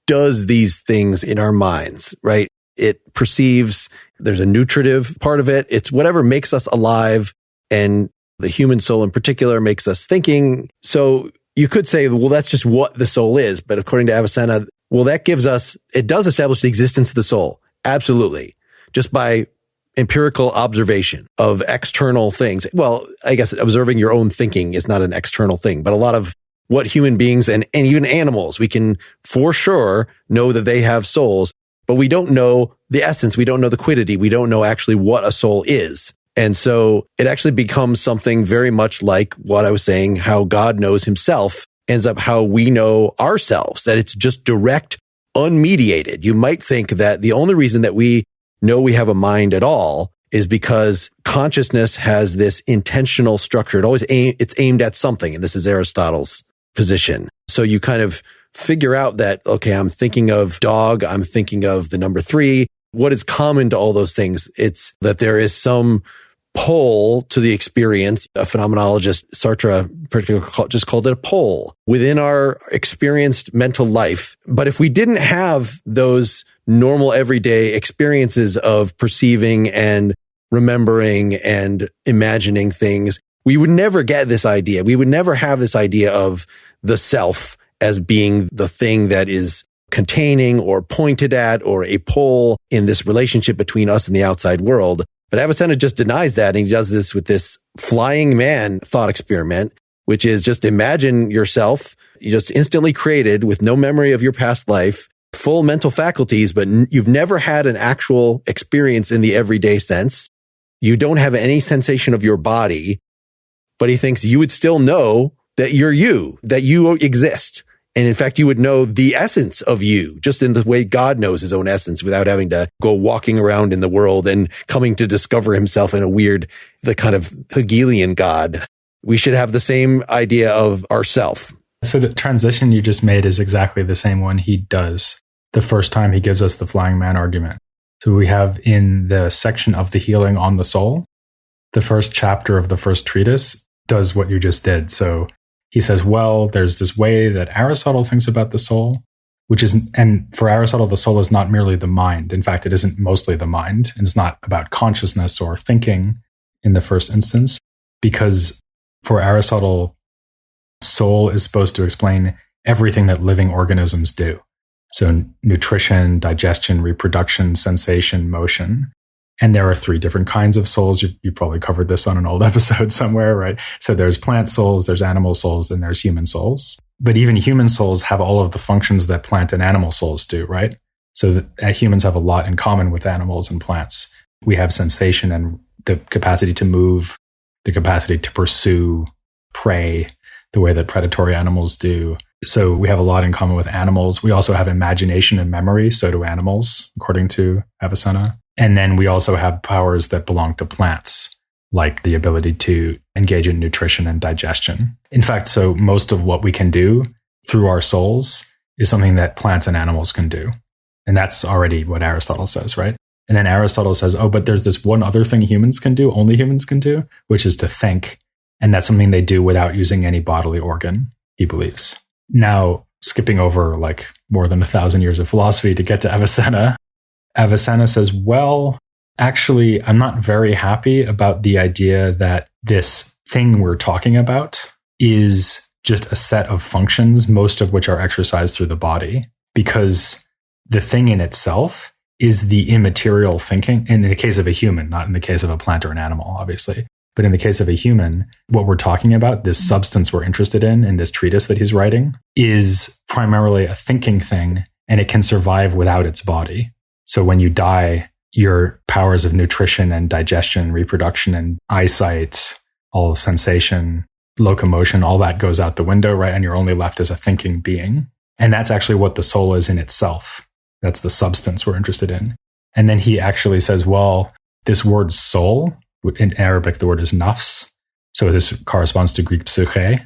does these things in our minds, right? It perceives. There's a nutritive part of it. It's whatever makes us alive, and the human soul in particular makes us thinking. So you could say, well, that's just what the soul is. But according to Avicenna, well, that gives us, it does establish the existence of the soul. Absolutely. Just by empirical observation of external things. Well, I guess observing your own thinking is not an external thing, but a lot of what human beings and even animals, we can for sure know that they have souls, but we don't know the essence. We don't know the quiddity. We don't know actually what a soul is. And so it actually becomes something very much like what I was saying, how God knows himself ends up how we know ourselves, that it's just direct, unmediated. You might think that the only reason that we know we have a mind at all is because consciousness has this intentional structure. It's aimed at something. And this is Aristotle's position. So you kind of figure out that, okay, I'm thinking of dog. I'm thinking of the number 3. What is common to all those things? It's that there is some pole to the experience. A phenomenologist, Sartre, particularly just called it a pole within our experienced mental life. But if we didn't have those normal everyday experiences of perceiving and remembering and imagining things, we would never get this idea. We would never have this idea of the self as being the thing that is containing or pointed at or a pole in this relationship between us and the outside world. But Avicenna just denies that, and he does this with this flying man thought experiment, which is just imagine yourself, you just instantly created with no memory of your past life, full mental faculties, but you've never had an actual experience in the everyday sense. You don't have any sensation of your body, but he thinks you would still know that you're you, that you exist. And in fact, you would know the essence of you, just in the way God knows his own essence without having to go walking around in the world and coming to discover himself in the kind of Hegelian God. We should have the same idea of ourself. So the transition you just made is exactly the same one he does the first time he gives us the flying man argument. So we have in the section of the healing on the soul, the first chapter of the first treatise does what you just did. So he says, well, there's this way that Aristotle thinks about the soul, and for Aristotle, the soul is not merely the mind. In fact, it isn't mostly the mind, and it's not about consciousness or thinking in the first instance, because for Aristotle, soul is supposed to explain everything that living organisms do. So nutrition, digestion, reproduction, sensation, motion. And there are 3 different kinds of souls. You probably covered this on an old episode somewhere, right? So there's plant souls, there's animal souls, and there's human souls. But even human souls have all of the functions that plant and animal souls do, right? So humans have a lot in common with animals and plants. We have sensation and the capacity to move, the capacity to pursue prey, the way that predatory animals do. So we have a lot in common with animals. We also have imagination and memory. So do animals, according to Avicenna. And then we also have powers that belong to plants, like the ability to engage in nutrition and digestion. In fact, so most of what we can do through our souls is something that plants and animals can do. And that's already what Aristotle says, right? And then Aristotle says, oh, but there's this one other thing humans can do, only humans can do, which is to think. And that's something they do without using any bodily organ, he believes. Now, skipping over like more than 1,000 years of philosophy to get to Avicenna, Avicenna says, well, actually, I'm not very happy about the idea that this thing we're talking about is just a set of functions, most of which are exercised through the body, because the thing in itself is the immaterial thinking. In the case of a human, not in the case of a plant or an animal, obviously. But in the case of a human, what we're talking about, this substance we're interested in this treatise that he's writing, is primarily a thinking thing, and it can survive without its body. So when you die, your powers of nutrition and digestion, reproduction and eyesight, all sensation, locomotion, all that goes out the window, right? And you're only left as a thinking being. And that's actually what the soul is in itself. That's the substance we're interested in. And then he actually says, well, this word soul, in Arabic, the word is nafs. So this corresponds to Greek psyche,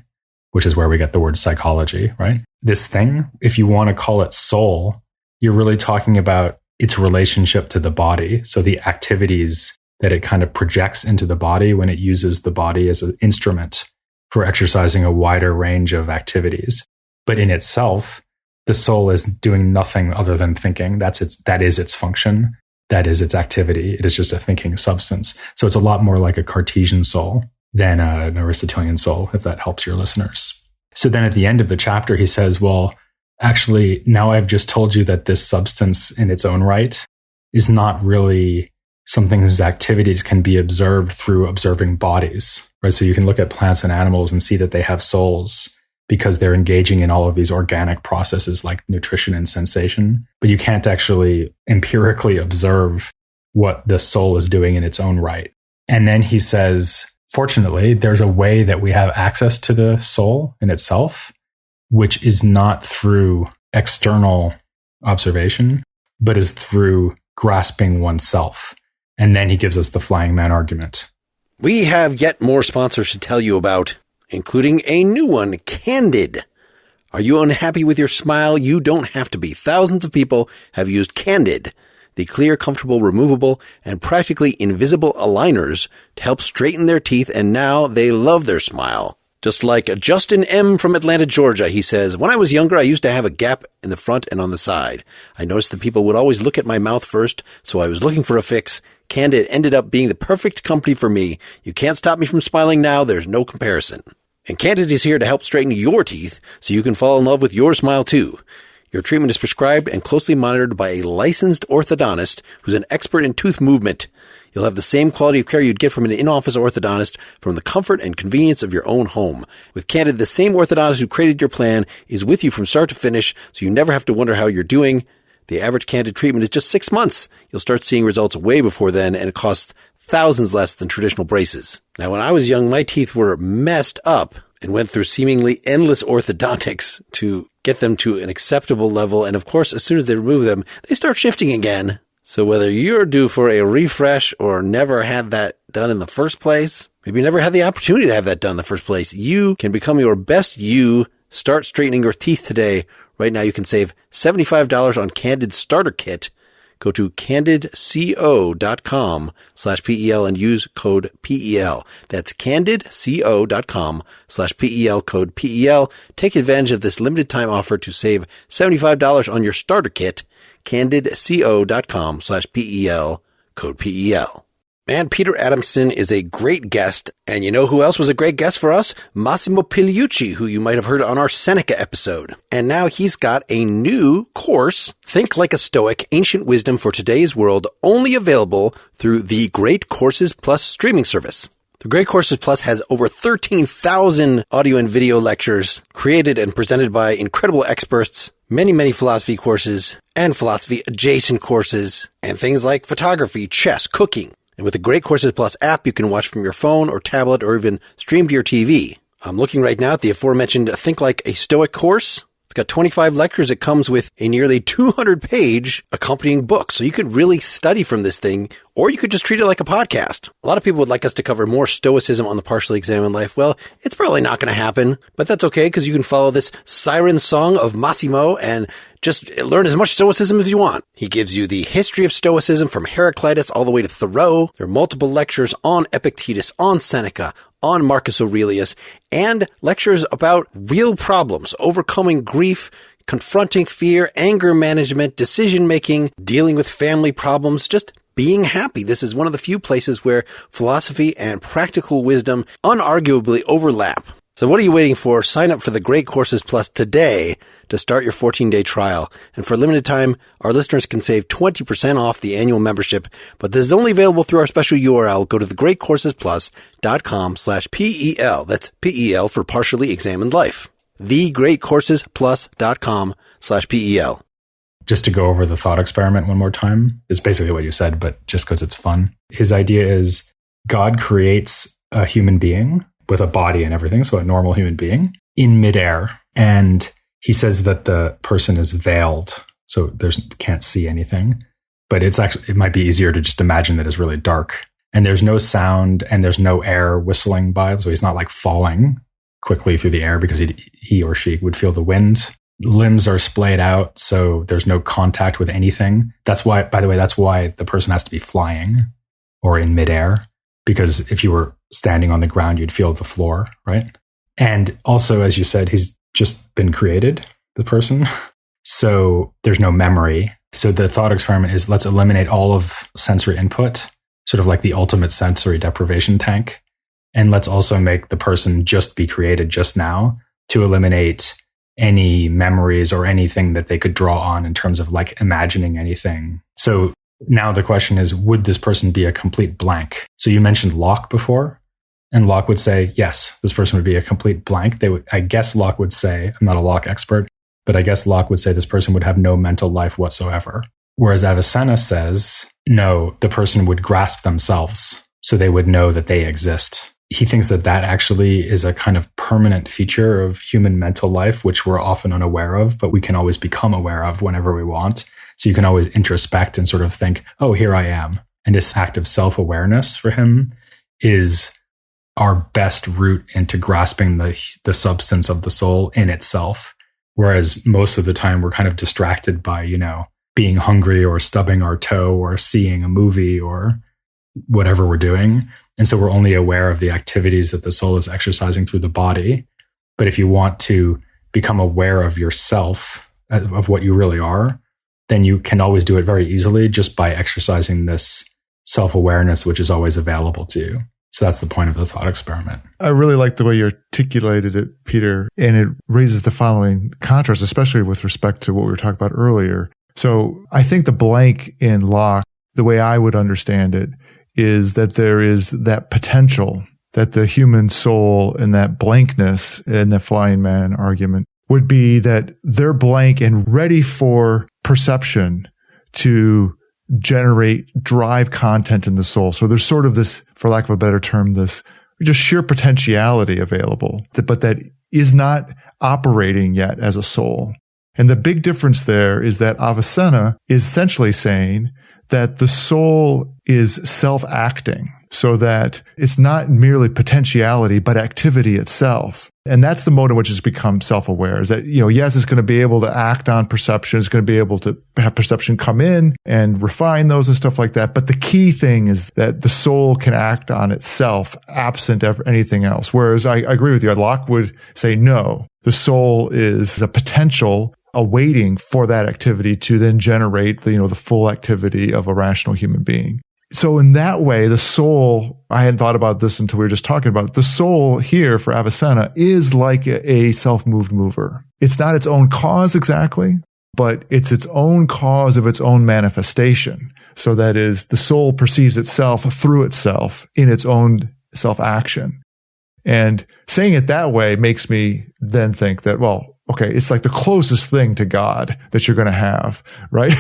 which is where we get the word psychology, right? This thing, if you want to call it soul, you're really talking about its relationship to the body. So the activities that it kind of projects into the body when it uses the body as an instrument for exercising a wider range of activities. But in itself, the soul is doing nothing other than thinking. That is its function. That is its activity. It is just a thinking substance. So it's a lot more like a Cartesian soul than an Aristotelian soul, if that helps your listeners. So then at the end of the chapter, he says, well, actually, now I've just told you that this substance in its own right is not really something whose activities can be observed through observing bodies, right? So you can look at plants and animals and see that they have souls because they're engaging in all of these organic processes like nutrition and sensation, but you can't actually empirically observe what the soul is doing in its own right. And then he says, fortunately, there's a way that we have access to the soul in itself, which is not through external observation, but is through grasping oneself. And then he gives us the flying man argument. We have yet more sponsors to tell you about, including a new one, Candid. Are you unhappy with your smile? You don't have to be. Thousands of people have used Candid, the clear, comfortable, removable, and practically invisible aligners to help straighten their teeth, and now they love their smile. Just like Justin M. from Atlanta, Georgia, he says, when I was younger, I used to have a gap in the front and on the side. I noticed that people would always look at my mouth first, so I was looking for a fix. Candid ended up being the perfect company for me. You can't stop me from smiling now. There's no comparison. And Candid is here to help straighten your teeth so you can fall in love with your smile too. Your treatment is prescribed and closely monitored by a licensed orthodontist who's an expert in tooth movement. You'll have the same quality of care you'd get from an in-office orthodontist from the comfort and convenience of your own home. With Candid, the same orthodontist who created your plan is with you from start to finish, so you never have to wonder how you're doing. The average Candid treatment is just 6 months. You'll start seeing results way before then, and it costs thousands less than traditional braces. Now, when I was young, my teeth were messed up and went through seemingly endless orthodontics to get them to an acceptable level. And of course, as soon as they remove them, they start shifting again. So whether you're due for a refresh or never had that done in the first place, maybe you never had the opportunity to have that done in the first place, you can become your best you. Start straightening your teeth today. Right now, you can save $75 on Candid Starter Kit. Go to candidco.com/PEL and use code PEL. That's candidco.com/PEL, code PEL. Take advantage of this limited time offer to save $75 on your starter kit. candidco.com/PEL, code PEL. Man, Peter Adamson is a great guest, and you know who else was a great guest for us? Massimo Pigliucci, who you might have heard on our Seneca episode. And now he's got a new course, Think Like a Stoic, Ancient Wisdom for Today's World, only available through the Great Courses Plus streaming service. The Great Courses Plus has over 13,000 audio and video lectures created and presented by incredible experts, many philosophy courses and philosophy adjacent courses, and things like photography, chess, cooking. And with the Great Courses Plus app, you can watch from your phone or tablet or even stream to your TV. I'm looking right now at the aforementioned Think Like a Stoic course. It's got 25 lectures. It comes with a nearly 200-page accompanying book. So you could really study from this thing, or you could just treat it like a podcast. A lot of people would like us to cover more Stoicism on the Partially Examined Life. Well, it's probably not going to happen, but that's okay because you can follow this siren song of Massimo and just learn as much Stoicism as you want. He gives you the history of Stoicism from Heraclitus all the way to Thoreau. There are multiple lectures on Epictetus, on Seneca, on Marcus Aurelius, and lectures about real problems, overcoming grief, confronting fear, anger management, decision-making, dealing with family problems, just being happy. This is one of the few places where philosophy and practical wisdom unarguably overlap. So what are you waiting for? Sign up for the Great Courses Plus today to start your 14-day trial. And for a limited time, our listeners can save 20% off the annual membership. But this is only available through our special URL. Go to thegreatcoursesplus.com/PEL. That's PEL for partially examined life. thegreatcoursesplus.com/PEL. Just to go over the thought experiment one more time, it's basically what you said, but just because it's fun. His idea is God creates a human being with a body and everything, so a normal human being, in midair. And he says that the person is veiled, so can't see anything. But it might be easier to just imagine that it's really dark. And there's no sound and there's no air whistling by, so he's not like falling quickly through the air because he or she would feel the wind. Limbs are splayed out, so there's no contact with anything. That's why, by the way, that's why the person has to be flying or in midair. Because if you were standing on the ground, you'd feel the floor, right? And also, as you said, he's just been created, the person. So there's no memory. So the thought experiment is, let's eliminate all of sensory input, sort of like the ultimate sensory deprivation tank. And let's also make the person just be created just now to eliminate any memories or anything that they could draw on in terms of like imagining anything. So now the question is, would this person be a complete blank? So you mentioned Locke before, and Locke would say, yes, this person would be a complete blank. I guess Locke would say, I'm not a Locke expert, but I guess Locke would say this person would have no mental life whatsoever. Whereas Avicenna says, no, the person would grasp themselves, so they would know that they exist. He thinks that actually is a kind of permanent feature of human mental life, which we're often unaware of, but we can always become aware of whenever we want. So you can always introspect and sort of think, oh, here I am. And this act of self-awareness for him is our best route into grasping the substance of the soul in itself. Whereas most of the time we're kind of distracted by, being hungry or stubbing our toe or seeing a movie or whatever we're doing. And so we're only aware of the activities that the soul is exercising through the body. But if you want to become aware of yourself, of what you really are, then you can always do it very easily just by exercising this self-awareness, which is always available to you. So that's the point of the thought experiment. I really like the way you articulated it, Peter, and it raises the following contrast, especially with respect to what we were talking about earlier. So I think the blank in Locke, the way I would understand it, is that there is that potential that the human soul and that blankness in the flying man argument would be that they're blank and ready for perception to drive content in the soul. So there's sort of this, for lack of a better term, this just sheer potentiality available, but that is not operating yet as a soul. And the big difference there is that Avicenna is essentially saying that the soul is self-acting, so that it's not merely potentiality, but activity itself. And that's the mode in which it's become self-aware, is that, yes, it's going to be able to act on perception. It's going to be able to have perception come in and refine those and stuff like that. But the key thing is that the soul can act on itself absent anything else. Whereas I agree with you. Locke would say, no, the soul is a potential awaiting for that activity to then generate the full activity of a rational human being. So in that way, the soul, I hadn't thought about this until we were just talking about it. The soul here for Avicenna is like a self-moved mover. It's not its own cause exactly, but it's its own cause of its own manifestation. So that is, the soul perceives itself through itself in its own self-action. And saying it that way makes me then think that, well, okay, it's like the closest thing to God that you're going to have, right?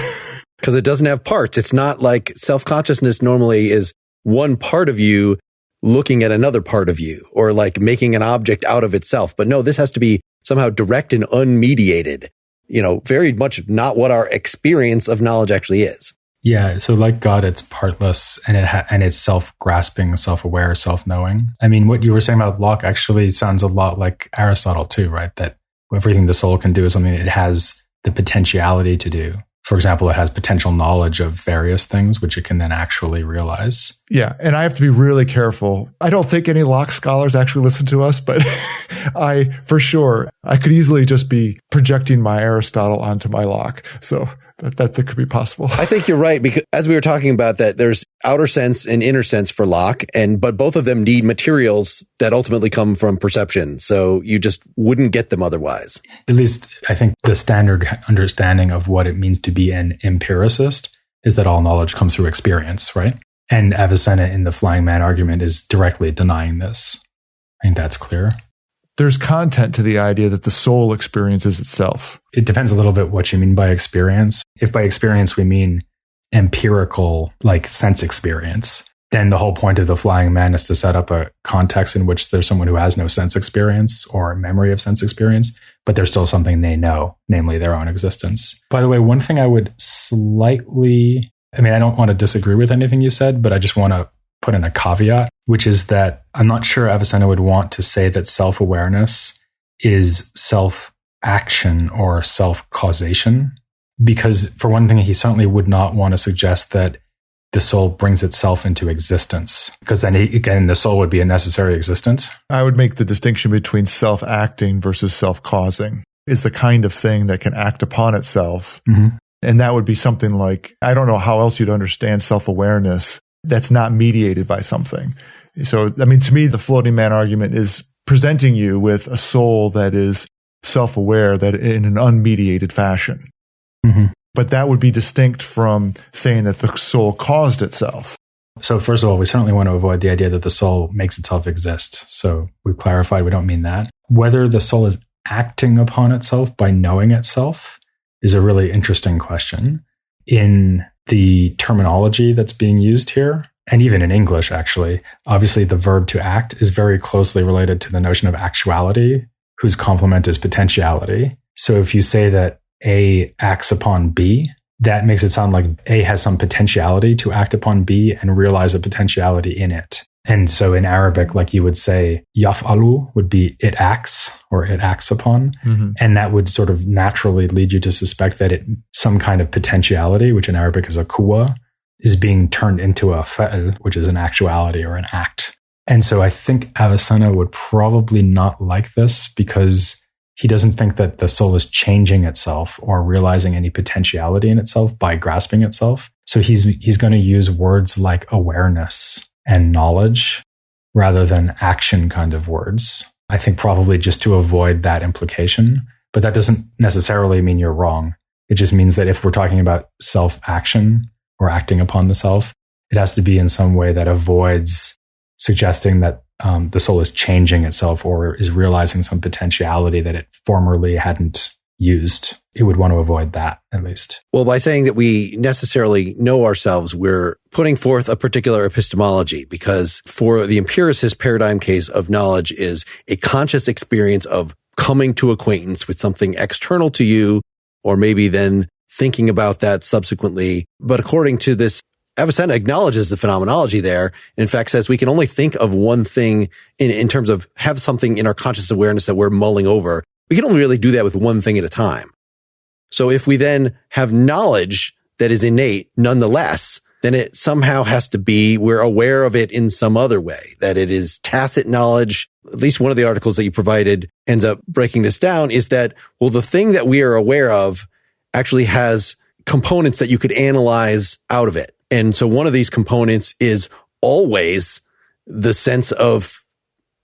Because it doesn't have parts. It's not like self-consciousness normally is one part of you looking at another part of you, or like making an object out of itself. But no, this has to be somehow direct and unmediated, very much not what our experience of knowledge actually is. Yeah. So like God, it's partless and it's self-grasping, self-aware, self-knowing. I mean, what you were saying about Locke actually sounds a lot like Aristotle too, right? That everything the soul can do is something it has the potentiality to do. For example, it has potential knowledge of various things, which it can then actually realize. Yeah. And I have to be really careful. I don't think any Locke scholars actually listen to us, but I could easily just be projecting my Aristotle onto my Locke. So That could be possible. I think you're right, because as we were talking about that, there's outer sense and inner sense for Locke, but both of them need materials that ultimately come from perception. So you just wouldn't get them otherwise. At least I think the standard understanding of what it means to be an empiricist is that all knowledge comes through experience, right? And Avicenna in the Flying Man argument is directly denying this. I think that's clear. There's content to the idea that the soul experiences itself. It depends a little bit what you mean by experience. If by experience we mean empirical, like sense experience, then the whole point of the Flying Man is to set up a context in which there's someone who has no sense experience or memory of sense experience, but there's still something they know, namely their own existence. By the way, one thing I would slightly, I don't want to disagree with anything you said, but I just want to put in a caveat, which is that I'm not sure Avicenna would want to say that self-awareness is self-action or self-causation, because for one thing, he certainly would not want to suggest that the soul brings itself into existence, because then again, the soul would be a necessary existence. I would make the distinction between self-acting versus self-causing is the kind of thing that can act upon itself. Mm-hmm. And that would be something like, I don't know how else you'd understand self-awareness that's not mediated by something. So, to me, the floating man argument is presenting you with a soul that is self-aware, that in an unmediated fashion. Mm-hmm. But that would be distinct from saying that the soul caused itself. So first of all, we certainly want to avoid the idea that the soul makes itself exist. So we've clarified we don't mean that. Whether the soul is acting upon itself by knowing itself is a really interesting question. In the terminology that's being used here, and even in English, actually, obviously the verb to act is very closely related to the notion of actuality, whose complement is potentiality. So if you say that A acts upon B, that makes it sound like A has some potentiality to act upon B and realize a potentiality in it. And so in Arabic, like you would say, yaf'alu would be it acts or it acts upon. Mm-hmm. And that would sort of naturally lead you to suspect that some kind of potentiality, which in Arabic is a quwa, is being turned into a fa'al, which is an actuality or an act. And so I think Avicenna would probably not like this because he doesn't think that the soul is changing itself or realizing any potentiality in itself by grasping itself. So he's going to use words like awareness and knowledge rather than action kind of words. I think probably just to avoid that implication. But that doesn't necessarily mean you're wrong. It just means that if we're talking about self-action or acting upon the self, it has to be in some way that avoids suggesting that the soul is changing itself or is realizing some potentiality that it formerly hadn't used. It would want to avoid that, at least. Well, by saying that we necessarily know ourselves, we're putting forth a particular epistemology, because for the empiricist paradigm case of knowledge is a conscious experience of coming to acquaintance with something external to you, or maybe then thinking about that subsequently. But according to this, Avicenna acknowledges the phenomenology there, and in fact says we can only think of one thing in terms of have something in our conscious awareness that we're mulling over. We can only really do that with one thing at a time. So if we then have knowledge that is innate nonetheless, then it somehow has to be, we're aware of it in some other way, that it is tacit knowledge. At least one of the articles that you provided ends up breaking this down, is that, well, the thing that we are aware of actually has components that you could analyze out of it. And so one of these components is always the sense of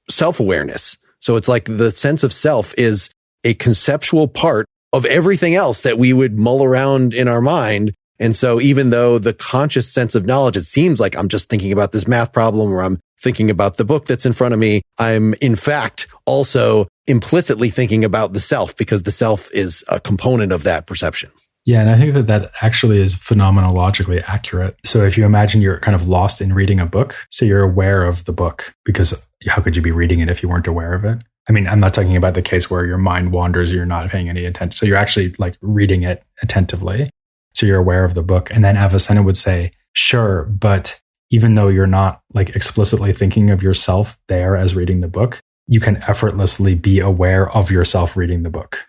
self-awareness. So it's like the sense of self is a conceptual part of everything else that we would mull around in our mind. And so even though the conscious sense of knowledge, it seems like I'm just thinking about this math problem or I'm thinking about the book that's in front of me, I'm in fact also implicitly thinking about the self, because the self is a component of that perception. Yeah, and I think that actually is phenomenologically accurate. So if you imagine you're kind of lost in reading a book, so you're aware of the book, because how could you be reading it if you weren't aware of it? I mean, I'm not talking about the case where your mind wanders, you're not paying any attention. So you're actually like reading it attentively. So you're aware of the book. And then Avicenna would say, sure, but even though you're not like explicitly thinking of yourself there as reading the book, you can effortlessly be aware of yourself reading the book.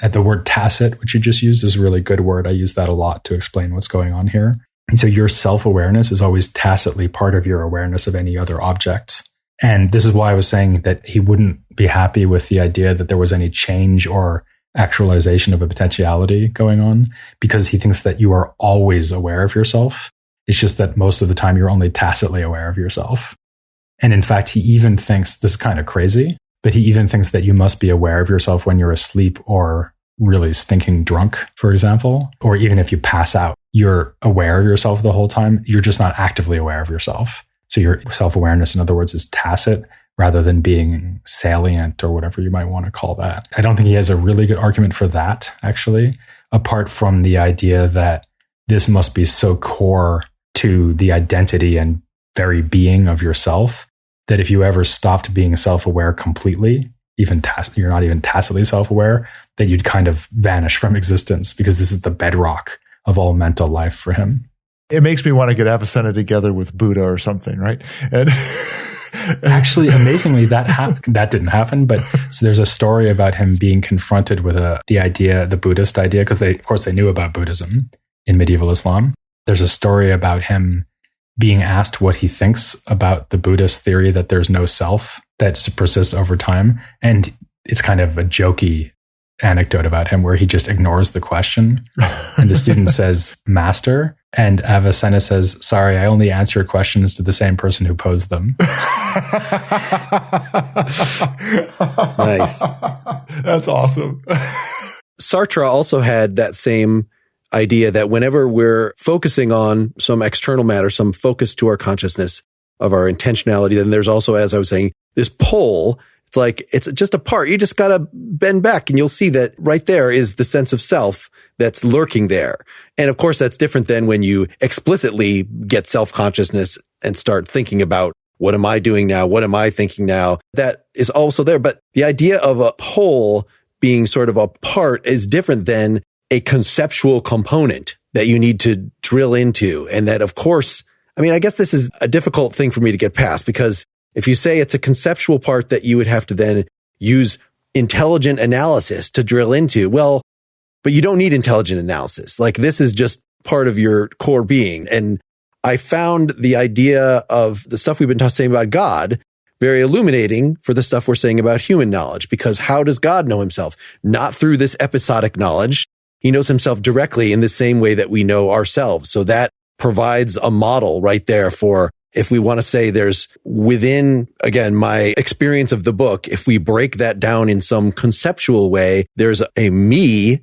The word tacit, which you just used, is a really good word. I use that a lot to explain what's going on here. And so your self-awareness is always tacitly part of your awareness of any other object. And this is why I was saying that he wouldn't be happy with the idea that there was any change or actualization of a potentiality going on, because he thinks that you are always aware of yourself. It's just that most of the time you're only tacitly aware of yourself. And in fact, he even thinks, this is kind of crazy, but he even thinks that you must be aware of yourself when you're asleep or really stinking drunk, for example, or even if you pass out, you're aware of yourself the whole time. You're just not actively aware of yourself. So your self-awareness, in other words, is tacit rather than being salient or whatever you might want to call that. I don't think he has a really good argument for that, actually, apart from the idea that this must be so core to the identity and very being of yourself that if you ever stopped being self-aware completely, you're not even tacitly self-aware, that you'd kind of vanish from existence, because this is the bedrock of all mental life for him. It makes me want to get Avicenna together with Buddha or something, right? And actually, amazingly, that didn't happen. But so there's a story about him being confronted with the Buddhist idea, because of course they knew about Buddhism in medieval Islam. There's a story about him being asked what he thinks about the Buddhist theory that there's no self that persists over time. And it's kind of a jokey anecdote about him where he just ignores the question. And the student says, "Master." And Avicenna says, "Sorry, I only answer questions to the same person who posed them." Nice. That's awesome. Sartre also had that same idea that whenever we're focusing on some external matter, some focus to our consciousness of our intentionality, then there's also, as I was saying, this pole. It's like, it's just a part. You just got to bend back and you'll see that right there is the sense of self that's lurking there. And of course, that's different than when you explicitly get self-consciousness and start thinking about, what am I doing now? What am I thinking now? That is also there. But the idea of a pole being sort of a part is different than a conceptual component that you need to drill into. And that, of course, I mean, I guess this is a difficult thing for me to get past, because if you say it's a conceptual part that you would have to then use intelligent analysis to drill into, well, but you don't need intelligent analysis. Like, this is just part of your core being. And I found the idea of the stuff we've been saying about God very illuminating for the stuff we're saying about human knowledge, because how does God know himself? Not through this episodic knowledge. He knows himself directly in the same way that we know ourselves. So that provides a model right there for, if we want to say there's within, again, my experience of the book, if we break that down in some conceptual way, there's a me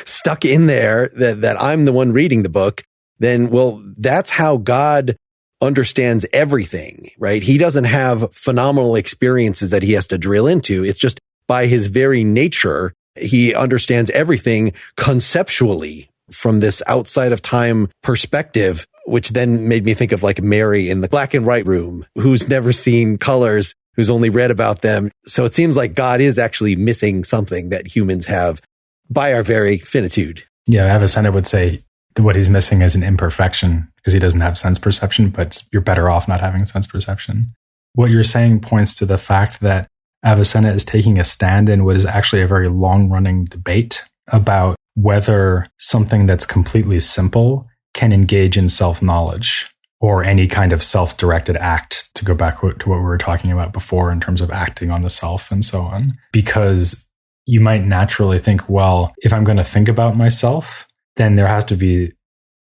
stuck in there that I'm the one reading the book, then, well, that's how God understands everything, right? He doesn't have phenomenal experiences that he has to drill into. It's just by his very nature, he understands everything conceptually from this outside of time perspective, which then made me think of like Mary in the black and white room, who's never seen colors, who's only read about them. So it seems like God is actually missing something that humans have by our very finitude. Yeah, Avicenna would say that what he's missing is an imperfection, because he doesn't have sense perception, but you're better off not having sense perception. What you're saying points to the fact that Avicenna is taking a stand in what is actually a very long-running debate about whether something that's completely simple can engage in self-knowledge or any kind of self-directed act, to go back to what we were talking about before in terms of acting on the self and so on. Because you might naturally think, well, if I'm going to think about myself, then there has to be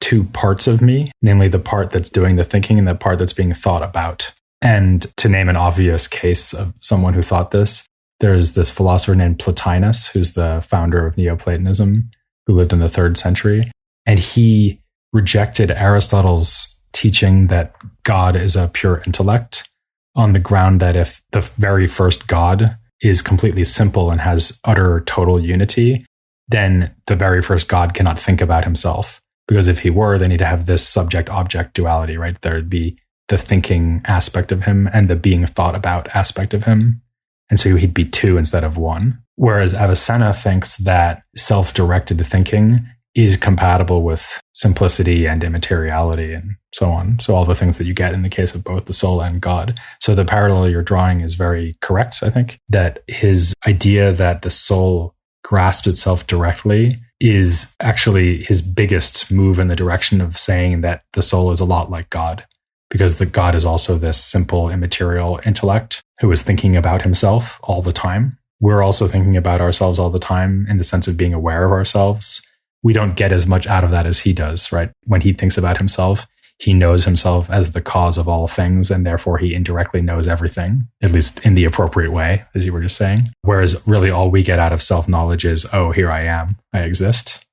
two parts of me, namely the part that's doing the thinking and the part that's being thought about. And to name an obvious case of someone who thought this, there's this philosopher named Plotinus, who's the founder of Neoplatonism, who lived in the 3rd century. And he rejected Aristotle's teaching that God is a pure intellect on the ground that if the very first God is completely simple and has utter total unity, then the very first God cannot think about himself. Because if he were, then he'd have this subject-object duality, right? There'd be the thinking aspect of him and the being thought about aspect of him. And so he'd be two instead of one. Whereas Avicenna thinks that self-directed thinking is compatible with simplicity and immateriality and so on. So all the things that you get in the case of both the soul and God. So the parallel you're drawing is very correct, I think, that his idea that the soul grasps itself directly is actually his biggest move in the direction of saying that the soul is a lot like God. Because the God is also this simple, immaterial intellect who is thinking about himself all the time. we're also thinking about ourselves all the time in the sense of being aware of ourselves. We don't get as much out of that as he does, right? When he thinks about himself, he knows himself as the cause of all things, and therefore he indirectly knows everything, at least in the appropriate way, as you were just saying. Whereas really all we get out of self-knowledge is, oh, here I am, I exist.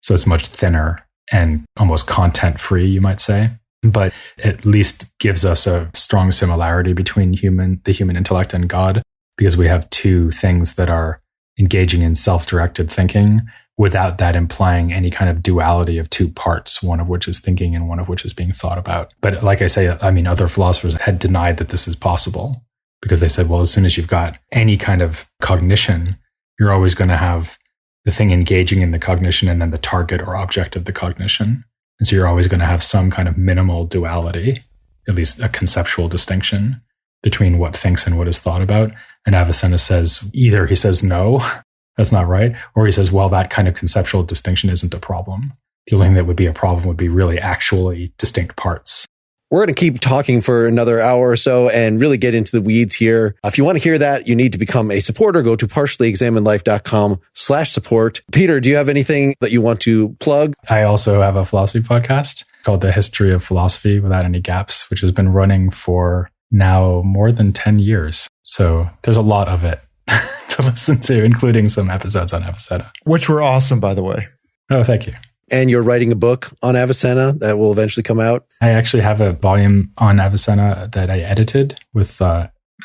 So it's much thinner and almost content-free, you might say. But at least gives us a strong similarity between the human intellect and God, because we have two things that are engaging in self-directed thinking without that implying any kind of duality of two parts, one of which is thinking and one of which is being thought about. But like I say, I mean, other philosophers had denied that this is possible because they said, well, as soon as you've got any kind of cognition, you're always going to have the thing engaging in the cognition and then the target or object of the cognition. And so you're always going to have some kind of minimal duality, at least a conceptual distinction between what thinks and what is thought about. And Avicenna says, either he says, no, that's not right, or he says, well, that kind of conceptual distinction isn't a problem. The only thing that would be a problem would be really actually distinct parts. We're going to keep talking for another hour or so and really get into the weeds here. If you want to hear that, you need to become a supporter. Go to partiallyexaminedlife.com/support. Peter, do you have anything that you want to plug? I also have a philosophy podcast called The History of Philosophy Without Any Gaps, which has been running for now more than 10 years. So there's a lot of it to listen to, including some episodes on Avicenna. Which were awesome, by the way. Oh, thank you. And you're writing a book on Avicenna that will eventually come out? I actually have a volume on Avicenna that I edited with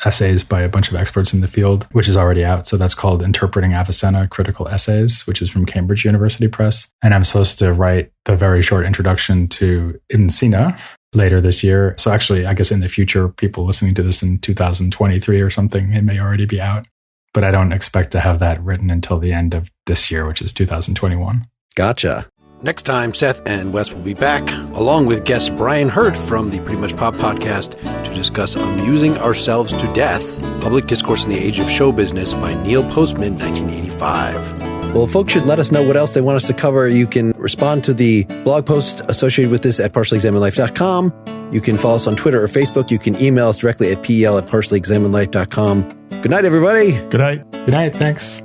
essays by a bunch of experts in the field, which is already out. So that's called Interpreting Avicenna, Critical Essays, which is from Cambridge University Press. And I'm supposed to write the very short introduction to Ibn Sina later this year. So actually, I guess in the future, people listening to this in 2023 or something, it may already be out. But I don't expect to have that written until the end of this year, which is 2021. Gotcha. Next time, Seth and Wes will be back, along with guest Brian Hurt from the Pretty Much Pop podcast, to discuss Amusing Ourselves to Death, Public Discourse in the Age of Show Business by Neil Postman, 1985. Well, folks should let us know what else they want us to cover. You can respond to the blog post associated with this at partiallyexaminedlife.com. You can follow us on Twitter or Facebook. You can email us directly at pel@partiallyexaminedlife.com. Good night, everybody. Good night. Good night. Thanks.